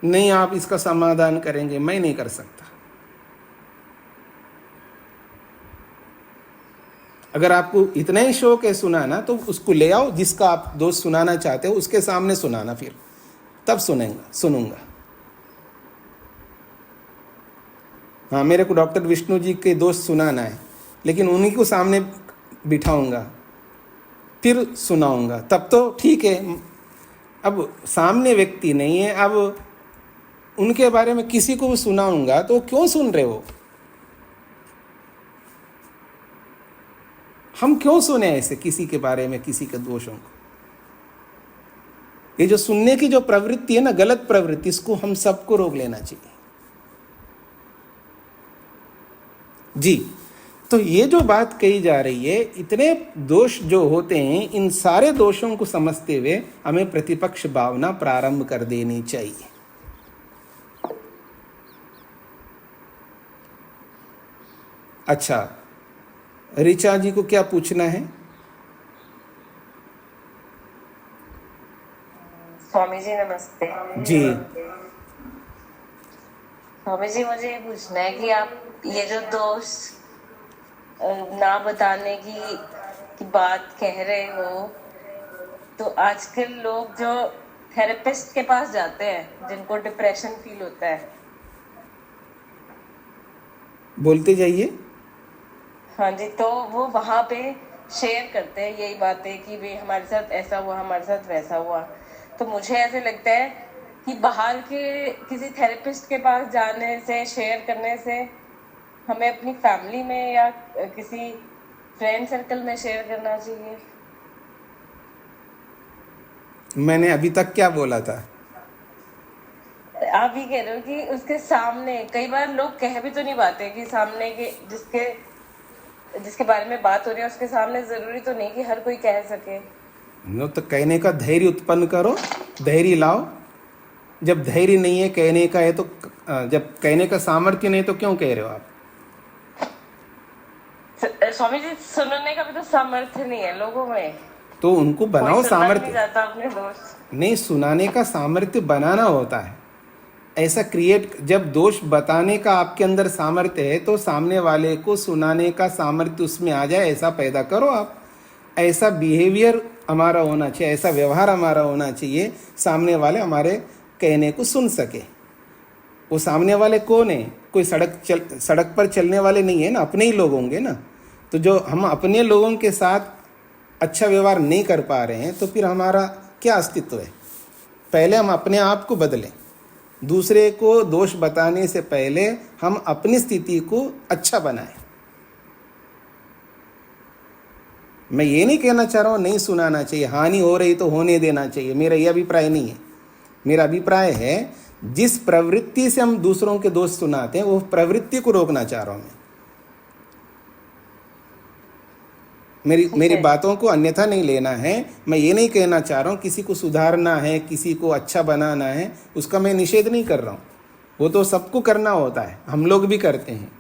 नहीं आप इसका समाधान करेंगे, मैं नहीं कर सकता। अगर आपको इतना ही शौक है सुनाना तो उसको ले आओ, जिसका आप दोस्त सुनाना चाहते हो उसके सामने सुनाना, फिर तब सुनूंगा। हाँ, मेरे को डॉक्टर विष्णु जी के दोस्त सुनाना है, लेकिन उन्हीं को सामने बिठाऊंगा फिर सुनाऊंगा, तब तो ठीक है। अब सामने व्यक्ति नहीं है, अब उनके बारे में किसी को सुनाऊंगा तो क्यों सुन रहे हो? हम क्यों सुने ऐसे किसी के बारे में, किसी के दोषों को? ये जो सुनने की जो प्रवृत्ति है ना, गलत प्रवृत्ति, इसको हम सबको रोक लेना चाहिए। जी, तो ये जो बात कही जा रही है, इतने दोष जो होते हैं, इन सारे दोषों को समझते हुए हमें प्रतिपक्ष भावना प्रारंभ कर देनी चाहिए। अच्छा, ऋचा जी को क्या पूछना है? स्वामी जी नमस्ते। जी स्वामी जी, मुझे ये पूछना है कि आप ये जो दोष ना बताने की बात कह रहे हो, तो आजकल लोग जो थेरेपिस्ट के पास जाते हैं, जिनको डिप्रेशन फील होता है, बोलते जाइए। हाँ जी, तो वो वहाँ पे शेयर करते हैं यही बातें कि भाई हमारे साथ ऐसा हुआ, हमारे साथ वैसा हुआ। तो मुझे ऐसे लगता है कि बाहर के किसी थेरेपिस्ट के पास जाने से, शेयर करने से, हमें अपनी फैमिली में या किसी फ्रेंड सर्कल में शेयर करना चाहिए। मैंने अभी तक क्या बोला था? आप ही कह रहे हो कि उसके सामने, कई बार लोग कह भी तो नहीं पाते कि सामने के जिसके बारे में बात हो रही है उसके सामने जरूरी तो नहीं कि हर कोई कह सके। नो, तो कहने का धैर्य उत्पन्न करो, धैर्य लाओ। जब धैर्य नहीं है कहने का है तो, जब कहने का सामर्थ्य नहीं तो क्यों कह रहे हो आप? स्वामी जी, सुनने का भी तो सामर्थ्य नहीं है लोगों में, तो उनको बनाओ सामर्थ्य। अपने दोस्त नहीं, सुनाने का सामर्थ्य बनाना होता है, ऐसा क्रिएट। जब दोष बताने का आपके अंदर सामर्थ्य है तो सामने वाले को सुनाने का सामर्थ्य उसमें आ जाए, ऐसा पैदा करो आप। ऐसा बिहेवियर हमारा होना चाहिए, ऐसा व्यवहार हमारा होना चाहिए, सामने वाले हमारे कहने को सुन सके। वो सामने वाले कौन है? कोई सड़क पर चलने वाले नहीं है ना, अपने ही लोग होंगे ना। तो जो हम अपने लोगों के साथ अच्छा व्यवहार नहीं कर पा रहे हैं तो फिर हमारा क्या अस्तित्व है? पहले हम अपने आप को बदलें। दूसरे को दोष बताने से पहले हम अपनी स्थिति को अच्छा बनाएं। मैं ये नहीं कहना चाह रहा हूँ नहीं सुनाना चाहिए, हानि हो रही तो होने देना चाहिए, मेरा ये अभिप्राय नहीं है। मेरा अभिप्राय है जिस प्रवृत्ति से हम दूसरों के दोष सुनाते हैं वो प्रवृत्ति को रोकना चाह रहा हूँ मैं। मेरी बातों को अन्यथा नहीं लेना है। मैं ये नहीं कहना चाह रहा हूँ किसी को सुधारना है, किसी को अच्छा बनाना है, उसका मैं निषेध नहीं कर रहा हूँ। वो तो सबको करना होता है, हम लोग भी करते हैं।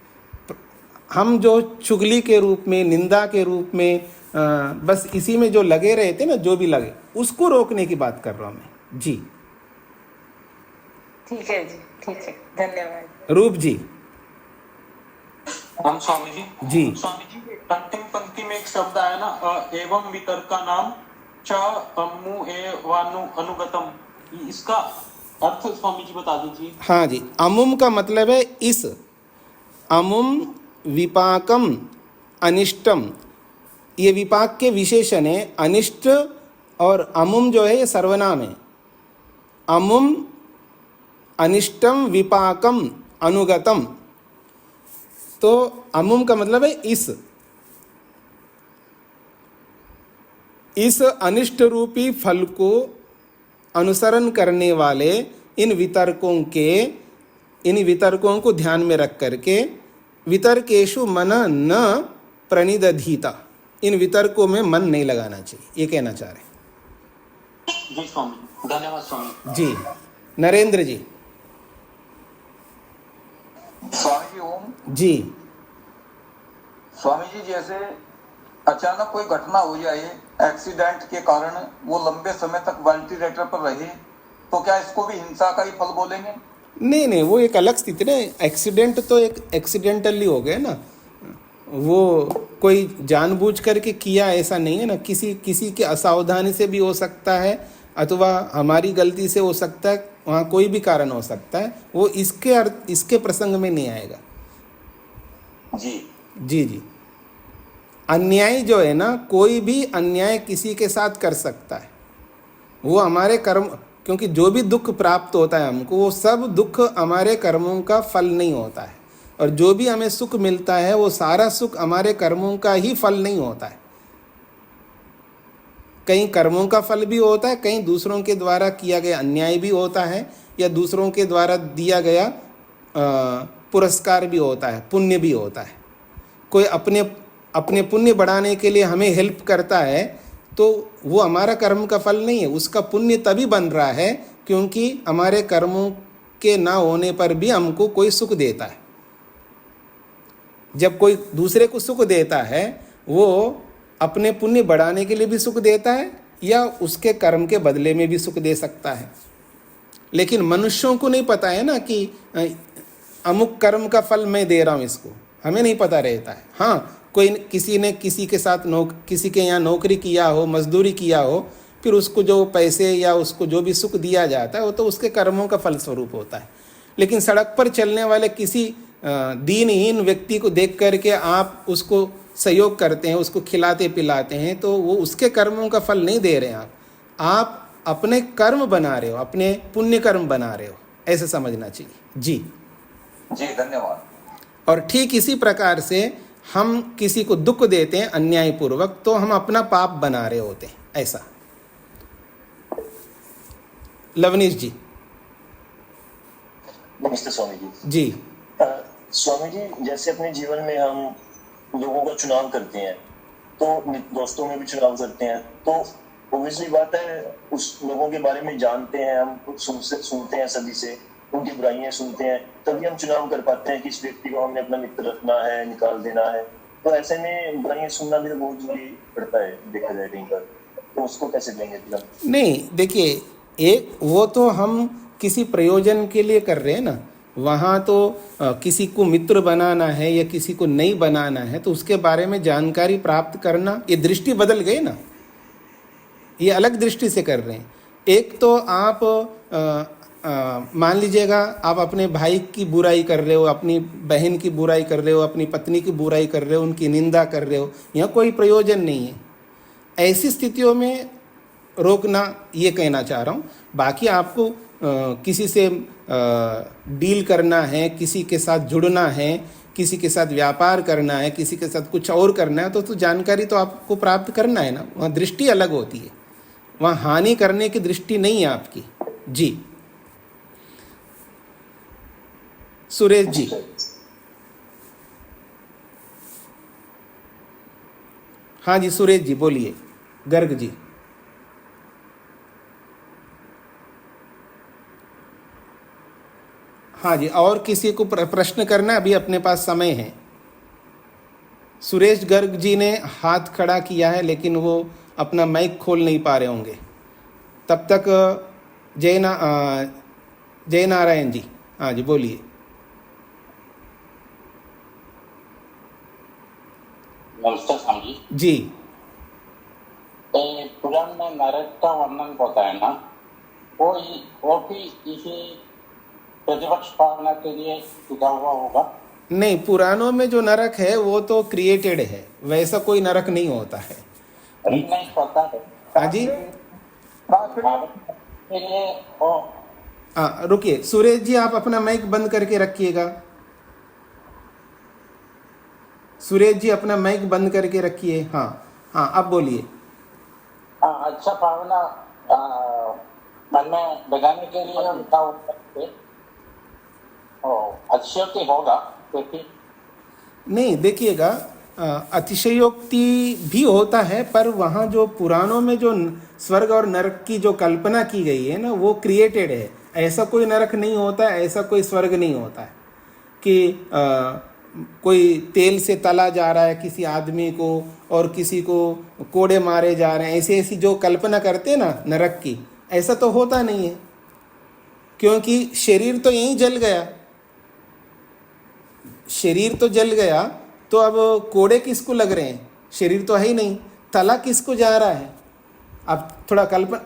हम जो चुगली के रूप में, निंदा के रूप में, बस इसी में जो लगे रहे थे ना, जो भी लगे, उसको रोकने की बात कर रहा हूँ मैं। जी ठीक है जी, ठीक है, धन्यवाद। रूप जी। हम स्वामी जी। जी स्वामी जी, अंतिम पंक्ति में एक शब्द आया ना, एवं वितर्का नाम च अम्मु एवानु अनुगतम, इसका अर्थ स्वामी जी बता दीजिए। हाँ जी, अमुम का मतलब है इस, अमुम विपाकम अनिष्टम, ये विपाक के विशेषण है। अनिष्ट और अमुम जो है ये सर्वनाम है। अमुम अनिष्टम विपाकम अनुगतम, तो अमुम का मतलब है इस अनिष्ट रूपी फल को अनुसरण करने वाले इन वितर्कों को ध्यान में रख करके, वितर्केषु मन न प्रणिदधीता, इन वितर्कों में मन नहीं लगाना चाहिए, ये कहना चाह रहे हैं। जी स्वामी, धन्यवाद स्वामी जी। नरेंद्र जी। स्वामी जी ओम। जी। स्वामी जी, जैसे अचानक कोई घटना हो जाए, एक्सीडेंट के कारण वो लंबे समय तक वेंटिलेटर पर रहे, तो क्या इसको भी हिंसा का ही फल बोलेंगे? नहीं, वो एक अलग स्थिति ना। एक्सीडेंट तो एक एक्सीडेंटली हो गया ना, वो कोई जानबूझ करके किया ऐसा नहीं है ना। किसी के असावधानी से भी हो सकता है, अथवा हमारी गलती से हो सकता है, वहाँ कोई भी कारण हो सकता है। वो इसके प्रसंग में नहीं आएगा। जी जी जी। अन्याय जो है ना, कोई भी अन्याय किसी के साथ कर सकता है, वो हमारे कर्म, क्योंकि जो भी दुख प्राप्त होता है हमको, वो सब दुख हमारे कर्मों का फल नहीं होता है। और जो भी हमें सुख मिलता है वो सारा सुख हमारे कर्मों का ही फल नहीं होता है। कहीं कर्मों का फल भी होता है, कहीं दूसरों के द्वारा किया गया अन्याय भी होता है, या दूसरों के द्वारा दिया गया पुरस्कार भी होता है, पुण्य भी होता है। कोई अपने अपने पुण्य बढ़ाने के लिए हमें हेल्प करता है तो वो हमारा कर्म का फल नहीं है, उसका पुण्य तभी बन रहा है क्योंकि हमारे कर्मों के ना होने पर भी हमको कोई सुख देता है। जब कोई दूसरे को सुख देता है वो अपने पुण्य बढ़ाने के लिए भी सुख देता है या उसके कर्म के बदले में भी सुख दे सकता है। लेकिन मनुष्यों को नहीं पता है ना कि अमुक कर्म का फल मैं दे रहा हूँ, इसको हमें नहीं पता रहता है। हाँ, कोई किसी ने किसी के साथ किसी के यहाँ नौकरी किया हो, मजदूरी किया हो, फिर उसको जो पैसे या उसको जो भी सुख दिया जाता है वो तो उसके कर्मों का फल स्वरूप होता है। लेकिन सड़क पर चलने वाले किसी दीनहीन व्यक्ति को देख करके आप उसको सहयोग करते हैं, उसको खिलाते पिलाते हैं, तो वो उसके कर्मों का फल नहीं दे रहे हैं आप अपने कर्म बना रहे हो, अपने पुण्य कर्म बना रहे हो, ऐसे समझना चाहिए। जी जी धन्यवाद। और ठीक इसी प्रकार से हम किसी को दुख देते हैं अन्यायपूर्वक तो हम अपना पाप बना रहे होते हैं, ऐसा। लवनीश जी। नमस्ते स्वामी जी। जी स्वामी जी, जैसे अपने जीवन में हम लोगों का चुनाव करते हैं तो दोस्तों में भी चुनाव करते हैं, तो ऑब्वियसली बात है उस लोगों के बारे में जानते हैं, हम कुछ सुनते हैं सभी से, उनकी बुराइयां सुनते हैं, तभी हम चुनाव कर पाते हैं कि इस व्यक्ति को हमने अपना मित्र रखना है, निकाल देना है। तो ऐसे में बुराइयां सुनना भी तो बहुत जरूरी पड़ता है, देखा जाए कहीं पर, तो उसको कैसे लेंगे? नहीं, देखिए, एक वो तो हम किसी प्रयोजन के लिए कर रहे हैं ना, वहाँ तो किसी को मित्र बनाना है या किसी को नहीं बनाना है तो उसके बारे में जानकारी प्राप्त करना, ये दृष्टि बदल गई ना, ये अलग दृष्टि से कर रहे हैं। एक तो आप मान लीजिएगा आप अपने भाई की बुराई कर रहे हो, अपनी बहन की बुराई कर रहे हो, अपनी पत्नी की बुराई कर रहे हो, उनकी निंदा कर रहे हो, यहाँ कोई प्रयोजन नहीं है। ऐसी स्थितियों में रोकना, ये कहना चाह रहा हूँ। बाकी आपको किसी से डील करना है, किसी के साथ जुड़ना है, किसी के साथ व्यापार करना है, किसी के साथ कुछ और करना है, तो जानकारी तो आपको प्राप्त करना है ना। वहाँ दृष्टि अलग होती है, वहाँ हानि करने की दृष्टि नहीं है आपकी। जी सुरेश जी। हाँ जी सुरेश जी बोलिए। गर्ग जी। हाँ जी, और किसी को प्रश्न करना, अभी अपने पास समय है। सुरेश गर्ग जी ने हाथ खड़ा किया है लेकिन वो अपना माइक खोल नहीं पा रहे होंगे। तब तक जय नारायण जी। हाँ जी बोलिए। नमस्कार स्वामी जी। जी पुराण में नरक का वर्णन होता है ना, वो भी इसी प्रतिपक्ष भावना के लिए टिका हुआ होगा? नहीं, पुराणों में जो नरक है वो तो क्रिएटेड है, वैसा कोई नरक नहीं होता है। नहीं होता है। हाँ जी, रुकिए सुरेश जी, आप अपना माइक बंद करके रखिएगा। सुरेश जी अपना माइक बंद करके रखिए। हाँ हाँ, अब बोलिए। अच्छा भावना मन में लगाने के लिए उनका अतिशयोक्ति होगा क्योंकि नहीं, देखिएगा, अतिशयोक्ति भी होता है, पर वहाँ जो पुराणों में जो स्वर्ग और नरक की जो कल्पना की गई है ना, वो क्रिएटेड है। ऐसा कोई नरक नहीं होता है, ऐसा कोई स्वर्ग नहीं होता है कि कोई तेल से तला जा रहा है किसी आदमी को और किसी को कोड़े मारे जा रहे हैं, ऐसी जो कल्पना करते हैं ना नरक की, ऐसा तो होता नहीं है। क्योंकि शरीर तो यहीं जल गया, शरीर तो जल गया, तो अब कोड़े किसको लग रहे हैं? शरीर तो है ही नहीं, तला किसको जा रहा है? आप थोड़ा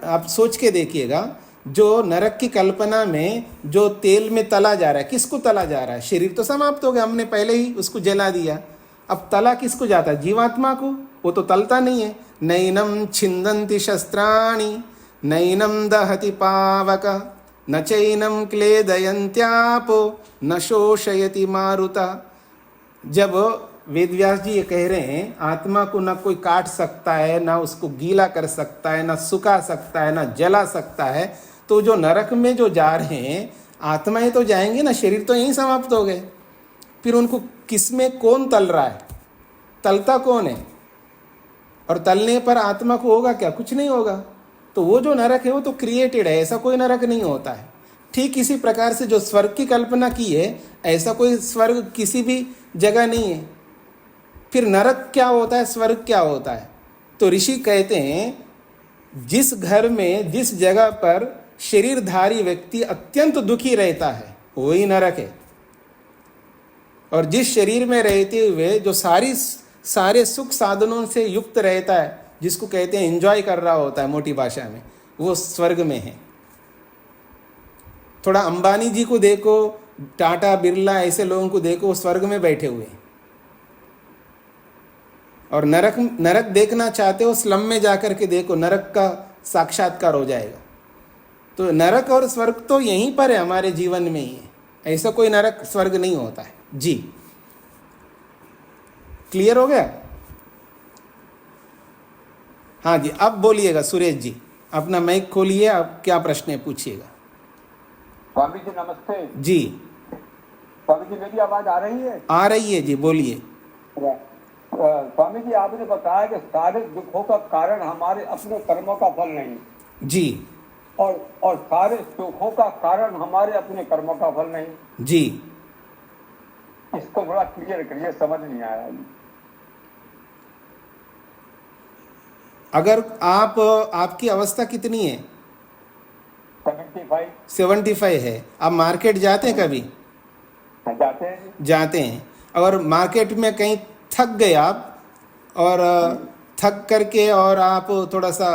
आप सोच के देखिएगा, जो नरक की कल्पना में जो तेल में तला जा रहा है, किसको तला जा रहा है? शरीर तो समाप्त हो गया, हमने पहले ही उसको जला दिया। अब तला किसको जाता है? जीवात्मा को। वो तो तलता नहीं है। नैनम छिंदन्ति शस्त्राणि नैनम दहति पावक न चैनम क्लेदयन्त्यापो न शोषयति मारुता। जब वेदव्यास जी ये कह रहे हैं आत्मा को ना कोई काट सकता है, ना उसको गीला कर सकता है, ना सुखा सकता है, ना जला सकता है। तो जो नरक में जो जा रहे हैं आत्माएं तो जाएंगे ना, शरीर तो यहीं समाप्त हो गए। फिर उनको किस में कौन तल रहा है? तलता कौन है? और तलने पर आत्मा को होगा क्या? कुछ नहीं होगा। तो वो जो नरक है वो तो क्रिएटेड है, ऐसा कोई नरक नहीं होता है। ठीक इसी प्रकार से जो स्वर्ग की कल्पना की है, ऐसा कोई स्वर्ग किसी भी जगह नहीं है। फिर नरक क्या होता है, स्वर्ग क्या होता है? तो ऋषि कहते हैं जिस घर में, जिस जगह पर शरीरधारी व्यक्ति अत्यंत दुखी रहता है वही नरक है। और जिस शरीर में रहते हुए जो सारे सुख साधनों से युक्त रहता है, जिसको कहते हैं एंजॉय कर रहा होता है मोटी भाषा में, वो स्वर्ग में है। थोड़ा अंबानी जी को देखो, टाटा बिरला ऐसे लोगों को देखो, वो स्वर्ग में बैठे हुए हैं। और नरक देखना चाहते हो, स्लम में जाकर के देखो, नरक का साक्षात्कार हो जाएगा। तो नरक और स्वर्ग तो यहीं पर है, हमारे जीवन में ही है। ऐसा कोई नरक स्वर्ग नहीं होता है जी। क्लियर हो गया? हाँ जी, अब बोलिएगा सुरेश जी, अपना माइक खोलिए, अब क्या प्रश्न है पूछिएगा। स्वामी जी नमस्ते। जी स्वामी जी मेरी आवाज आ रही है? आ रही है जी, बोलिए। स्वामी जी आपने बताया कि सारे दुखों का कारण हमारे अपने कर्मों का फल नहीं जी, और सारे सुखों का कारण हमारे अपने कर्मों का फल नहीं जी। इसको बड़ा क्लियर करिए, समझ नहीं आया। अगर आपकी अवस्था कितनी है? 75 है। आप मार्केट जाते हैं कभी? जाते हैं। जाते हैं। और मार्केट में कहीं थक गए आप, और थक करके और आप थोड़ा सा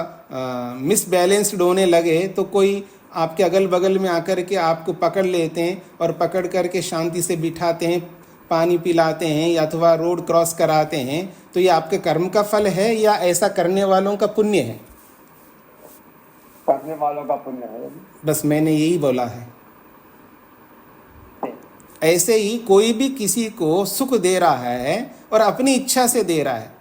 मिसबैलेंस्ड होने लगे, तो कोई आपके अगल बगल में आकर के आपको पकड़ लेते हैं और पकड़ करके शांति से बिठाते हैं, पानी पिलाते हैं या अथवा रोड क्रॉस कराते हैं। तो ये आपके कर्म का फल है या ऐसा करने वालों का पुण्य है? करने वालों का पुण्य है। बस मैंने यही बोला है। ऐसे ही कोई भी किसी को सुख दे रहा है और अपनी इच्छा से दे रहा है,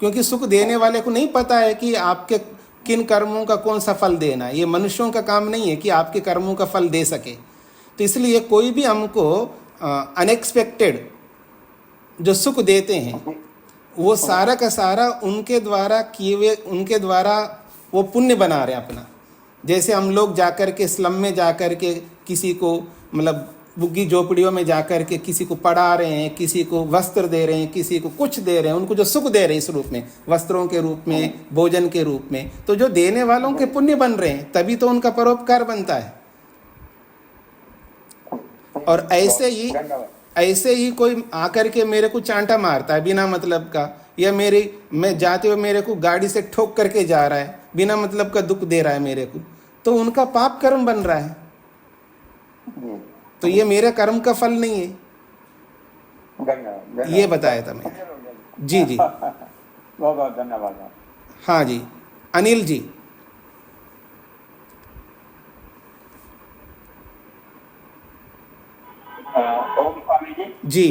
क्योंकि सुख देने वाले को नहीं पता है कि आपके किन कर्मों का कौन सा फल देना है। ये मनुष्यों का काम नहीं है कि आपके कर्मों का फल दे सके। तो इसलिए कोई भी हमको अनएक्सपेक्टेड जो सुख देते हैं, वो सारा का सारा उनके द्वारा किए हुए, उनके द्वारा वो पुण्य बना रहे हैं अपना। जैसे हम लोग जाकर के स्लम में जाकर के किसी को, मतलब बुग्गी झोपड़ियों में जाकर के किसी को पढ़ा रहे हैं, किसी को वस्त्र दे रहे हैं, किसी को कुछ दे रहे हैं, उनको जो सुख दे रहे हैं इस रूप में, वस्त्रों के रूप में, भोजन के रूप में, तो जो देने वालों के पुण्य बन रहे हैं, तभी तो उनका परोपकार बनता है। और ऐसे ही कोई आकर के मेरे को चांटा मारता है बिना मतलब का, या मैं जाते हुए मेरे को गाड़ी से ठोक करके जा रहा है, बिना मतलब का दुख दे रहा है मेरे को, तो उनका पाप कर्म बन रहा है। तो ये मेरे कर्म का फल नहीं है। ये बताया था मैं। जी जी, बहुत बहुत धन्यवाद। हाँ जी, अनिल जी। ओम स्वामी जी। जी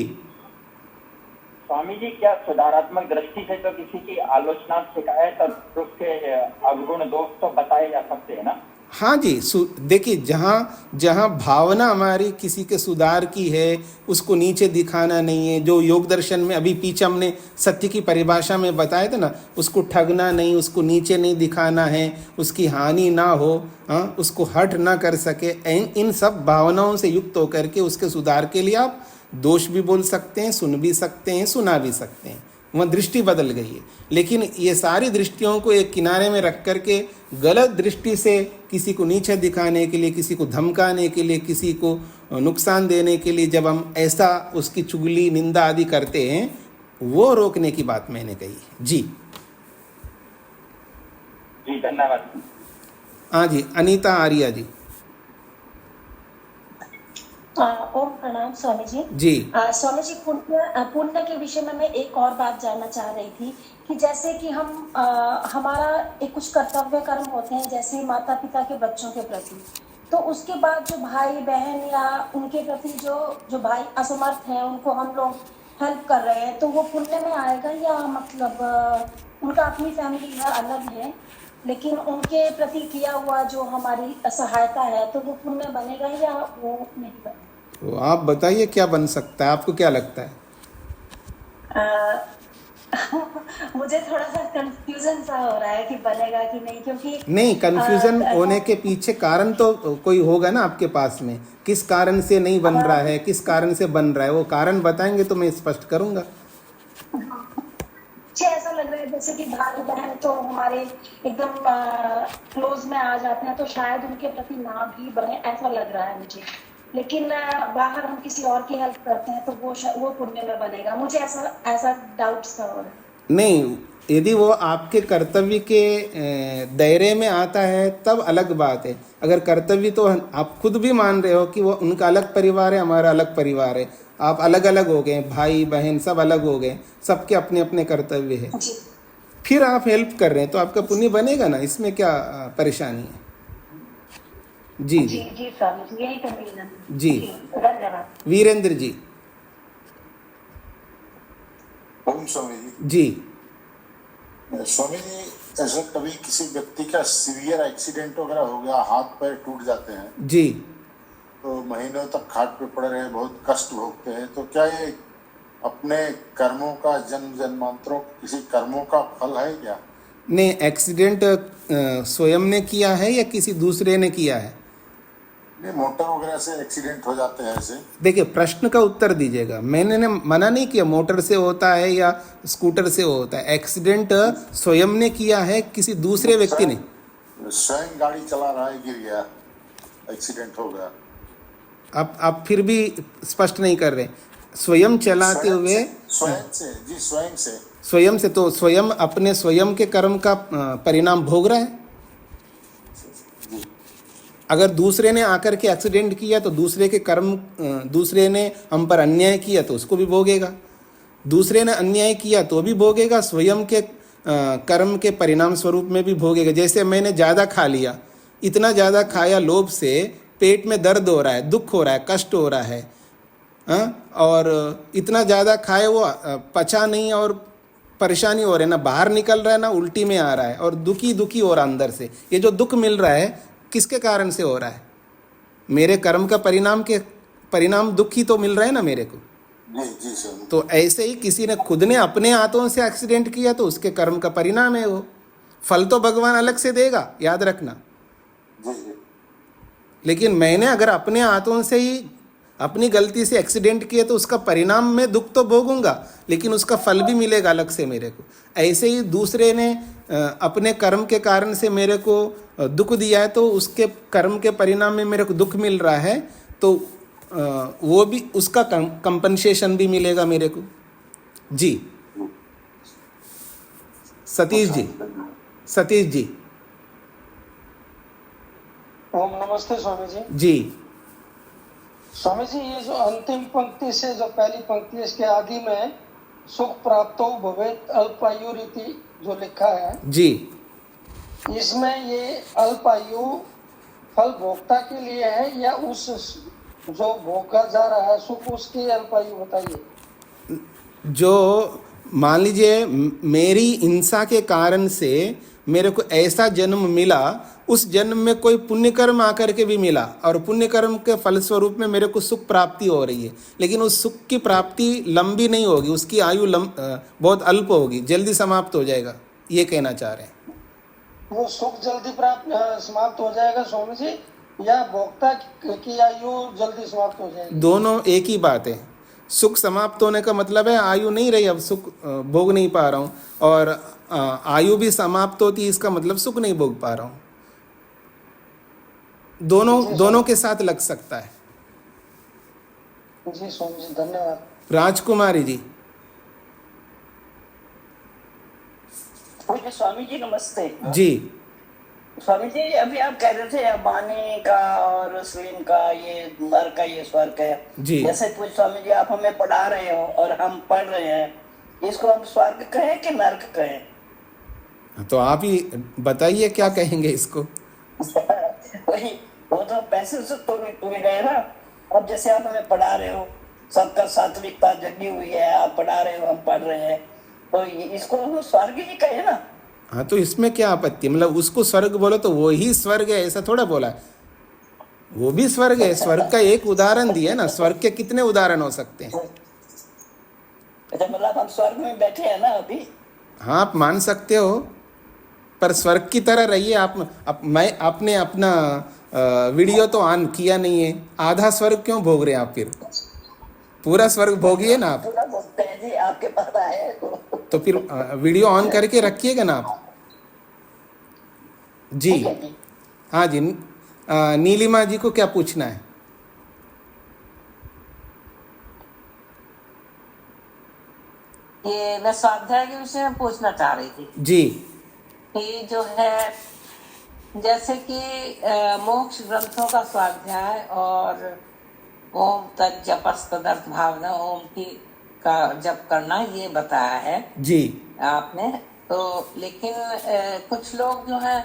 स्वामी जी, क्या सुधारात्मक दृष्टि से तो किसी की आलोचना, शिकायत और उसके अवगुण दोष तो बताए जा सकते हैं ना? हाँ जी, देखिए, जहाँ भावना हमारी किसी के सुधार की है, उसको नीचे दिखाना नहीं है। जो योग दर्शन में अभी पीछे हमने सत्य की परिभाषा में बताया था ना, उसको ठगना नहीं, उसको नीचे नहीं दिखाना है, उसकी हानि ना हो, हाँ, उसको हर्ट ना कर सके। इन सब भावनाओं से युक्त होकर के उसके सुधार के लिए आप दोष भी बोल सकते हैं, सुन भी सकते हैं, सुना भी सकते हैं। वह दृष्टि बदल गई है। लेकिन ये सारी दृष्टियों को एक किनारे में रख करके गलत दृष्टि से किसी को नीचे दिखाने के लिए, किसी को धमकाने के लिए, किसी को नुकसान देने के लिए जब हम ऐसा उसकी चुगली, निंदा आदि करते हैं, वो रोकने की बात मैंने कही है। जी जी, धन्यवाद। हाँ जी, अनीता आर्या जी। ओम प्रणाम स्वामी जी। जी स्वामी जी, पुण्य के विषय में मैं एक और बात जानना चाह रही थी कि जैसे कि हम हमारा एक कुछ कर्तव्य कर्म होते हैं, जैसे माता पिता के बच्चों के प्रति, तो उसके बाद जो भाई बहन या उनके प्रति जो भाई असमर्थ हैं, उनको हम लोग हेल्प कर रहे हैं तो वो पुण्य में आएगा, या मतलब उनका अपनी फैमिली है, अलग है, लेकिन उनके प्रति किया हुआ जो हमारी सहायता है तो वो पुण्य बनेगा या वो नहीं बनेगा? तो आप बताइए क्या बन सकता है, आपको क्या लगता है? मुझे थोड़ा सा कंफ्यूजन सा हो रहा है कि बनेगा कि नहीं, क्योंकि नहीं, कंफ्यूजन होने के पीछे कारण तो कोई होगा ना आपके पास में, किस कारण से नहीं बन रहा है, किस कारण से बन रहा है, वो कारण बताएंगे तो मैं स्पष्ट करूंगा। मुझे ऐसा लग रहा है जैसे कि भाई बहन तो हमारे एकदम क्लोज में आ जाते हैं तो शायद उनके प्रति ना भी बने, ऐसा लग रहा है मुझे। लेकिन बाहर हम किसी और की हेल्प करते हैं तो वो पुण्य में बनेगा, मुझे ऐसा डाउट सा हो रहा है। नहीं, यदि वो आपके कर्तव्य के दायरे में आता है तब अलग बात है। अगर कर्तव्य तो आप खुद भी मान रहे हो कि वो उनका अलग परिवार है, हमारा अलग परिवार है, आप अलग अलग हो गए, भाई बहन सब अलग हो गए, सबके अपने अपने कर्तव्य है, फिर आप हेल्प कर रहे हैं तो आपका पुण्य बनेगा ना, इसमें क्या परेशानी है? जी जी जी स्वामी, यही कंफ्यूजन जी। धन्यवाद। वीरेंद्र जी। ओम स्वामी जी। जी स्वामी जी, ऐसा कभी किसी व्यक्ति का सीवियर एक्सीडेंट वगैरह हो गया, हाथ पैर टूट जाते हैं जी, तो महीनों तक खाट पे पड़े रहे, बहुत कष्ट भोगते हैं, तो क्या ये अपने कर्मों का, जन्म जन्मांतरों किसी कर्मों का फल है क्या? नहीं, एक्सीडेंट स्वयं ने किया है या किसी दूसरे ने किया है? नहीं, मोटर वगैरह से एक्सीडेंट हो जाते हैं ऐसे। देखिए, प्रश्न का उत्तर दीजिएगा। मैंने मना नहीं किया मोटर से होता है या स्कूटर से होता है। एक्सीडेंट स्वयं ने किया है, किसी दूसरे व्यक्ति ने? स्वयं गाड़ी चला रहा है, गिर गया, एक्सीडेंट हो गया। आप फिर भी स्पष्ट नहीं कर रहे। स्वयं चलाते हुए स्वयं से जी, स्वयं से तो स्वयं अपने स्वयं के कर्म का परिणाम भोग रहा है। अगर दूसरे ने आकर के एक्सीडेंट किया तो दूसरे के कर्म, दूसरे ने हम पर अन्याय किया तो उसको भी भोगेगा, दूसरे ने अन्याय किया तो भी भोगेगा, स्वयं के कर्म के परिणाम स्वरूप में भी भोगेगा। जैसे मैंने ज़्यादा खा लिया, इतना ज़्यादा खाया, लोभ से पेट में दर्द हो रहा है, दुख हो रहा है, कष्ट हो रहा है, और इतना ज़्यादा खाए वो पचा नहीं और परेशानी हो रही है, ना बाहर निकल रहा है ना उल्टी में आ रहा है, और दुखी दुखी हो रहा है अंदर से। ये जो दुख मिल रहा है किसके कारण से हो रहा है? मेरे कर्म का परिणाम दुख ही तो मिल रहा है ना मेरे को। जी सर। तो ऐसे ही किसी ने खुद ने अपने हाथों से एक्सीडेंट किया तो उसके कर्म का परिणाम है वो। फल तो भगवान अलग से देगा, याद रखना। लेकिन मैंने अगर अपने हाथों से ही अपनी गलती से एक्सीडेंट किया तो उसका परिणाम में दुख तो भोगूंगा, लेकिन उसका फल भी मिलेगा अलग से मेरे को। ऐसे ही दूसरे ने अपने कर्म के कारण से मेरे को दुख दिया है तो उसके कर्म के परिणाम में मेरे को दुख मिल रहा है, तो वो भी उसका कंपनसेशन भी मिलेगा मेरे को। जी सतीश जी। ओम नमस्ते स्वामी जी। जी स्वामी जी, ये जो अंतिम पंक्ति से जो पहली पंक्ति है, इसके आदि में सुख प्राप्तो भवेत अल्पायु रीति जो लिखा है जी, इसमें ये अल्पायु फल भोक्ता के लिए है या उस जो भोगा जा रहा है सुख उसकी अल्पायु बताइए। जो मान लीजिए मेरी हिंसा के कारण से मेरे को ऐसा जन्म मिला, उस जन्म में कोई पुण्य कर्म आकर के भी मिला और पुण्य कर्म के फलस्वरूप में मेरे को सुख प्राप्ति हो रही है, लेकिन उस सुख की प्राप्ति लंबी नहीं होगी, उसकी आयु बहुत अल्प होगी, जल्दी समाप्त हो जाएगा, ये कहना चाह रहे हैं। वो सुख जल्दी समाप्त हो जाएगा स्वामी जी, या भोक्ता की आयु जल्दी समाप्त हो जाएगी? दोनों एक ही बात है। सुख समाप्त होने का मतलब है आयु नहीं रही, अब सुख भोग नहीं पा रहा हूँ, और आयु भी समाप्त होती है इसका मतलब सुख नहीं भोग पा रहा हूँ। दोनों के साथ लग सकता है। जी स्वामी जी, धन्यवाद। राजकुमारी जी। स्वामी जी नमस्ते। जी स्वामी जी, अभी आप कह रहे थे वाणी का और स्त्रीलिंग का, ये नर का, ये स्वर्ग है जी। जैसे कुछ स्वामी जी आप हमें पढ़ा रहे हो और हम पढ़ रहे हैं, इसको हम स्वर्ग कहें कि नर्क कहें? तो आप ही बताइए क्या कहेंगे इसको। वही, वो तो पैसे से तो गए ना। अब जैसे आप हमें पढ़ा रहे हो सबका सात्विकता जगी हुई है, आप पढ़ा रहे हो, हम पढ़ रहे हैं, तो इसको वो स्वर्ग ही कहे ना। हाँ, तो इसमें क्या आपत्ति, मतलब उसको स्वर्ग बोलो तो वो ही स्वर्ग है ऐसा थोड़ा बोला है, वो भी स्वर्ग है। स्वर्ग का एक उदाहरण दिया ना, स्वर्ग के कितने उदाहरण हो सकते हैं। अच्छा, मतलब हम स्वर्ग में बैठे हैं ना अभी। हाँ, आप मान सकते हो, पर स्वर्ग की तरह रहिए आप। मैं आपने अपना वीडियो तो ऑन किया नहीं है, आधा स्वर्ग क्यों भोग रहे हैं आप, फिर पूरा स्वर्ग भोगिए ना आप। पूरा भोगते हैं जी, आपके पास आए तो फिर वीडियो ऑन करके रखिएगा ना आप जी। हाँ जी, नीलिमा जी को क्या पूछना है? ये मैं स्वाध्याय के विषय में पूछना चाह रही थी जी। कि जो है जैसे कि मोक्ष ग्रंथों का स्वाध्याय और ओम तत् जपस्तदर्थ भावना, ओम की का जप करना, ये बताया है जी आपने। तो लेकिन कुछ लोग जो है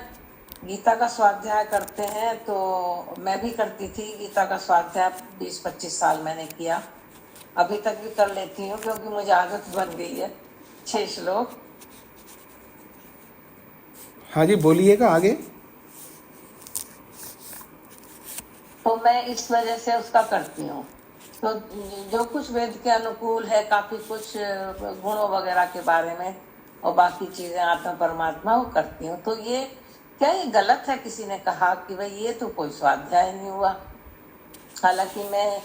गीता का स्वाध्याय करते हैं, तो मैं भी करती थी गीता का स्वाध्याय, 20-25 साल मैंने किया, अभी तक भी कर लेती हूँ क्योंकि मुझे आदत बन गई है 6 श्लोक। हाँ जी, बोलिएगा आगे। तो मैं इस वजह से उसका करती हूँ। तो जो कुछ वेद के अनुकूल है, काफी कुछ गुणों वगैरह के बारे में और बाकी चीजें आत्मा परमात्मा, वो करती हूँ। तो ये क्या ये गलत है? किसी ने कहा कि भाई ये तो कोई स्वाध्याय नहीं हुआ। हालांकि मैं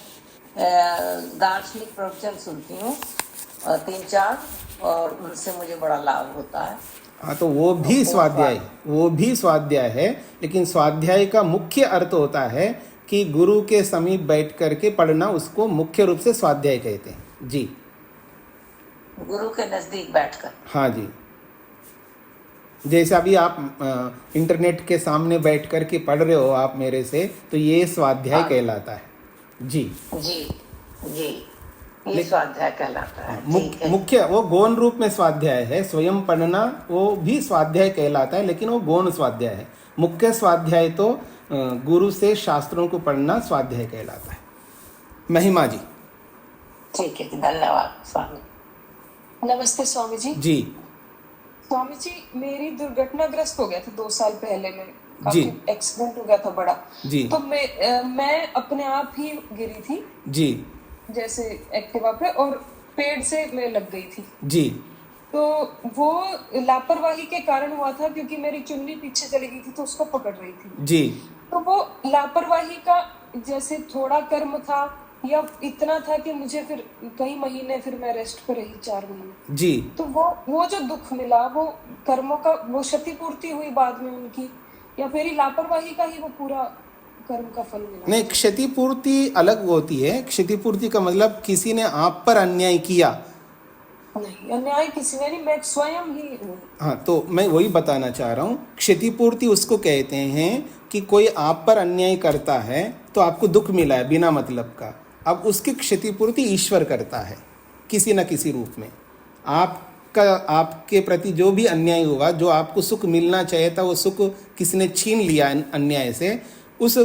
दार्शनिक प्रवचन सुनती हूँ 3-4, और उनसे मुझे बड़ा लाभ होता है। हाँ, तो वो भी स्वाध्याय है, लेकिन स्वाध्याय का मुख्य अर्थ होता है कि गुरु के समीप बैठ करके पढ़ना, उसको मुख्य रूप से स्वाध्याय कहते हैं जी। गुरु के नजदीक बैठकर। हाँ जी, जैसे अभी आप इंटरनेट के सामने बैठ करके पढ़ रहे हो आप मेरे से, तो ये स्वाध्याय कहलाता है जी। जी जी, ये स्वाध्याय कहलाता है। मुख्य वो गौण रूप में स्वाध्याय है, स्वयं पढ़ना वो भी स्वाध्याय कहलाता है, लेकिन वो गौण स्वाध्याय है। मुख्य स्वाध्याय तो गुरु से शास्त्रों को पढ़ना स्वाध्याय कहलाता है। महिमा जी। ठीक है, धन्यवाद स्वामी। नमस्ते स्वामी जी। जी स्वामी जी, मेरी दुर्घटनाग्रस्त हो गया था 2 साल पहले में, जी, काफी एक्सीडेंट हो गया था बड़ा जी। तो मैं अपने आप ही गिरी थी जी, जैसे एक्टिवा पे, और पेड़ से मैं लग गई थी जी। तो वो लापरवाही के कारण हुआ था, क्योंकि मेरी चुन्नी पीछे चली गई थी तो उसको पकड़ रही थी जी। तो वो लापरवाही का जैसे थोड़ा कर्म था, या इतना था कि मुझे फिर कई महीने फिर मैं रेस्ट पे रही, 4 महीने जी। तो वो जो दुख मिला, वो कर्मों का वो क्षतिपूर्ति हुई बाद में उनकी, या मेरी लापरवाही का ही वो पूरा कर्म का फल मिला? नहीं, क्षतिपूर्ति अलग होती है। क्षतिपूर्ति का मतलब किसी ने आप पर अन्याय किया। नहीं, अन्याय किसी ने नहीं, मैं स्वयं ही हूँ। हाँ, तो मैं वही बताना चाह रहा हूँ, क्षतिपूर्ति उसको कहते हैं कि कोई आप पर अन्याय करता है तो आपको दुख मिला है बिना मतलब का, अब उसकी क्षतिपूर्ति ईश्वर करता है किसी न किसी रूप में। आपके प्रति जो भी अन्याय हुआ, जो आपको सुख मिलना चाहिए था, वो सुख किसी ने छीन लिया अन्याय से, उस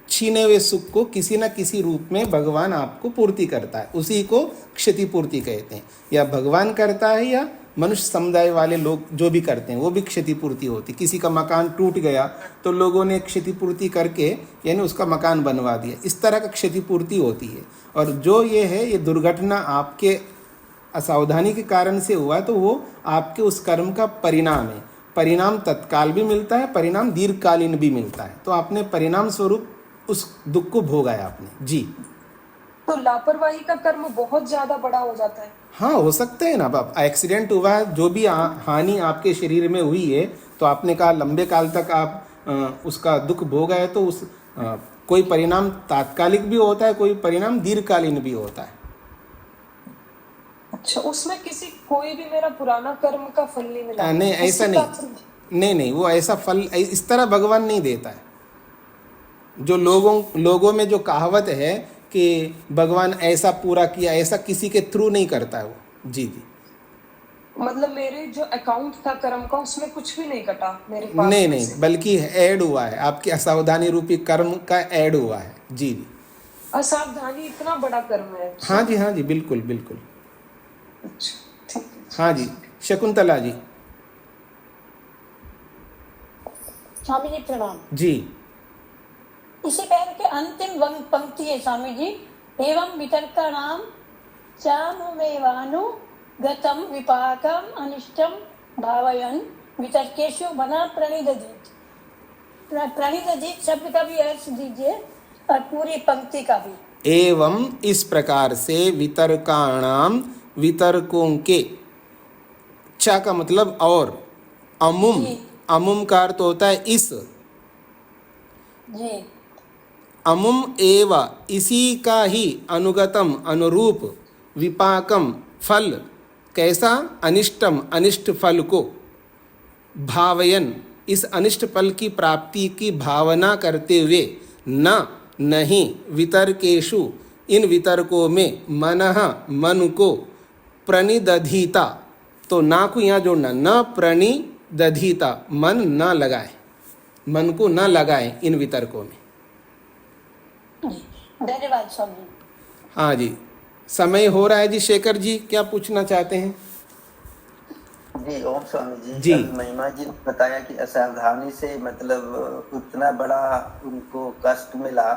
छीने हुए सुख को किसी न किसी रूप में भगवान आपको पूर्ति करता है, उसी को क्षतिपूर्ति कहते हैं। या भगवान करता है या मनुष्य समुदाय वाले लोग जो भी करते हैं, वो भी क्षतिपूर्ति होती। किसी का मकान टूट गया तो लोगों ने क्षतिपूर्ति करके यानी उसका मकान बनवा दिया, इस तरह का क्षतिपूर्ति होती है। और जो ये है, ये दुर्घटना आपके असावधानी के कारण से हुआ, तो वो आपके उस कर्म का परिणाम है। परिणाम तत्काल भी मिलता है, परिणाम दीर्घकालीन भी मिलता है। तो आपने परिणाम स्वरूप उस दुख को भोगा है आपने जी। तो लापरवाही का कर्म बहुत ज्यादा बड़ा हो जाता है? हाँ, हो सकता है ना। अब एक्सीडेंट हुआ है, जो भी हानि आपके शरीर में हुई है, तो आपने कहा लंबे काल तक आप उसका दुख भोगा है, तो उस कोई परिणाम तात्कालिक भी होता है, कोई परिणाम दीर्घकालीन भी होता है। अच्छा, उसमें कोई भी मेरा पुराना कर्म का फल नहीं मिला? नहीं, ऐसा नहीं, वो ऐसा फल इस तरह भगवान नहीं देता है। जो लोगों में जो कहावत है कि भगवान ऐसा पूरा किया, ऐसा किसी के थ्रू नहीं करता है वो जी। मतलब मेरे जो अकाउंट था कर्म का, उसमें कुछ भी नहीं कटा मेरे पास? नहीं, बल्कि ऐड हुआ है, आपकी असावधानी रूपी कर्म का ऐड हुआ है जी। असावधानी इतना बड़ा कर्म है। हाँ जी बिल्कुल बिल्कुल। अच्छा ठीक है। हाँ जी शकुंतला जी। स्वामी जी प्रणाम जी। इसी पैर के अंतिम पंक्ति है स्वामी जी, एवं वितर्काणाम चानुमेवानुगतम विपाकम अनिष्टम भावयन् वितर्केषु मना प्रणिदधीत। प्रणिदधीत शब्द का भी अर्थ दीजिए और पूरी पंक्ति का भी। एवं इस प्रकार से वितर्काणाम वितर्कों के, चा का मतलब और, अमुम, अमुम का अर्थ होता है इस, जी अमुम एव इसी का ही, अनुगतम अनुरूप, विपाकम फल, कैसा, अनिष्टम अनिष्ट फल को, भावयन इस अनिष्ट फल की प्राप्ति की भावना करते हुए, न नहीं, वितर्केषु इन वितर्कों में, मनः मन को, प्रणिदधीता, तो ना को यहाँ जोड़ना, न प्रणिदधीता मन न लगाए, मन को न लगाए इन वितर्कों में। धन्यवाद स्वामी। हाँ जी समय हो रहा है जी। शेखर जी क्या पूछना चाहते हैं? जी ओम स्वामी जी। जी। कल महिमा जी ने बताया कि असावधानी से मतलब उतना बड़ा उनको कष्ट मिला,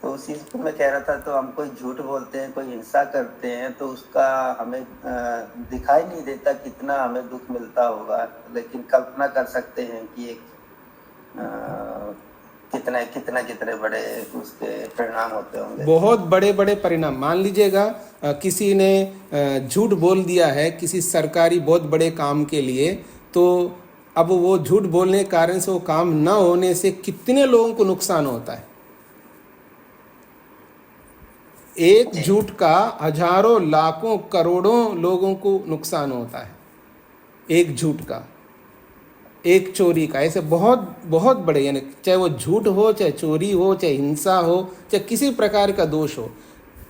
तो उसी को मैं कह रहा था, तो हम कोई झूठ बोलते हैं, कोई हिंसा करते हैं, तो उसका हमें दिखाई नहीं देता कितना हमें दुख मिलता होगा, लेकिन कल्पना कर सकते हैं कि एक कितने बड़े उसके परिणाम होते होंगे। बहुत बड़े बड़े परिणाम। मान लीजिएगा किसी ने झूठ बोल दिया है किसी सरकारी बहुत बड़े काम के लिए, तो अब वो झूठ बोलने के कारण से वो काम न होने से कितने लोगों को नुकसान होता है। एक झूठ का हजारों लाखों करोड़ों लोगों को नुकसान होता है, एक झूठ का, एक चोरी का, ऐसे बहुत बहुत बड़े, यानी चाहे वो झूठ हो, चाहे चोरी हो, चाहे हिंसा हो, चाहे किसी प्रकार का दोष हो।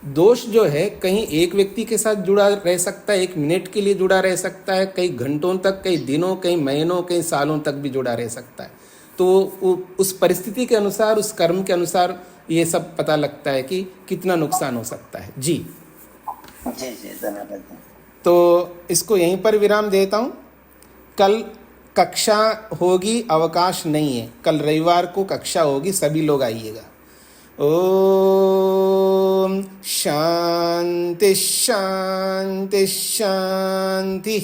दोष जो है कहीं एक व्यक्ति के साथ जुड़ा रह सकता है, एक मिनट के लिए जुड़ा रह सकता है, कई घंटों तक, कई दिनों, कई महीनों, कई सालों तक भी जुड़ा रह सकता है। तो उस परिस्थिति के अनुसार, उस कर्म के अनुसार ये सब पता लगता है कि कितना नुकसान हो सकता है। जी जी धन्यवाद। तो इसको यहीं पर विराम देता हूँ। कल कक्षा होगी, अवकाश नहीं है। कल रविवार को कक्षा होगी, सभी लोग आइएगा। ओम शांति शांति शांति।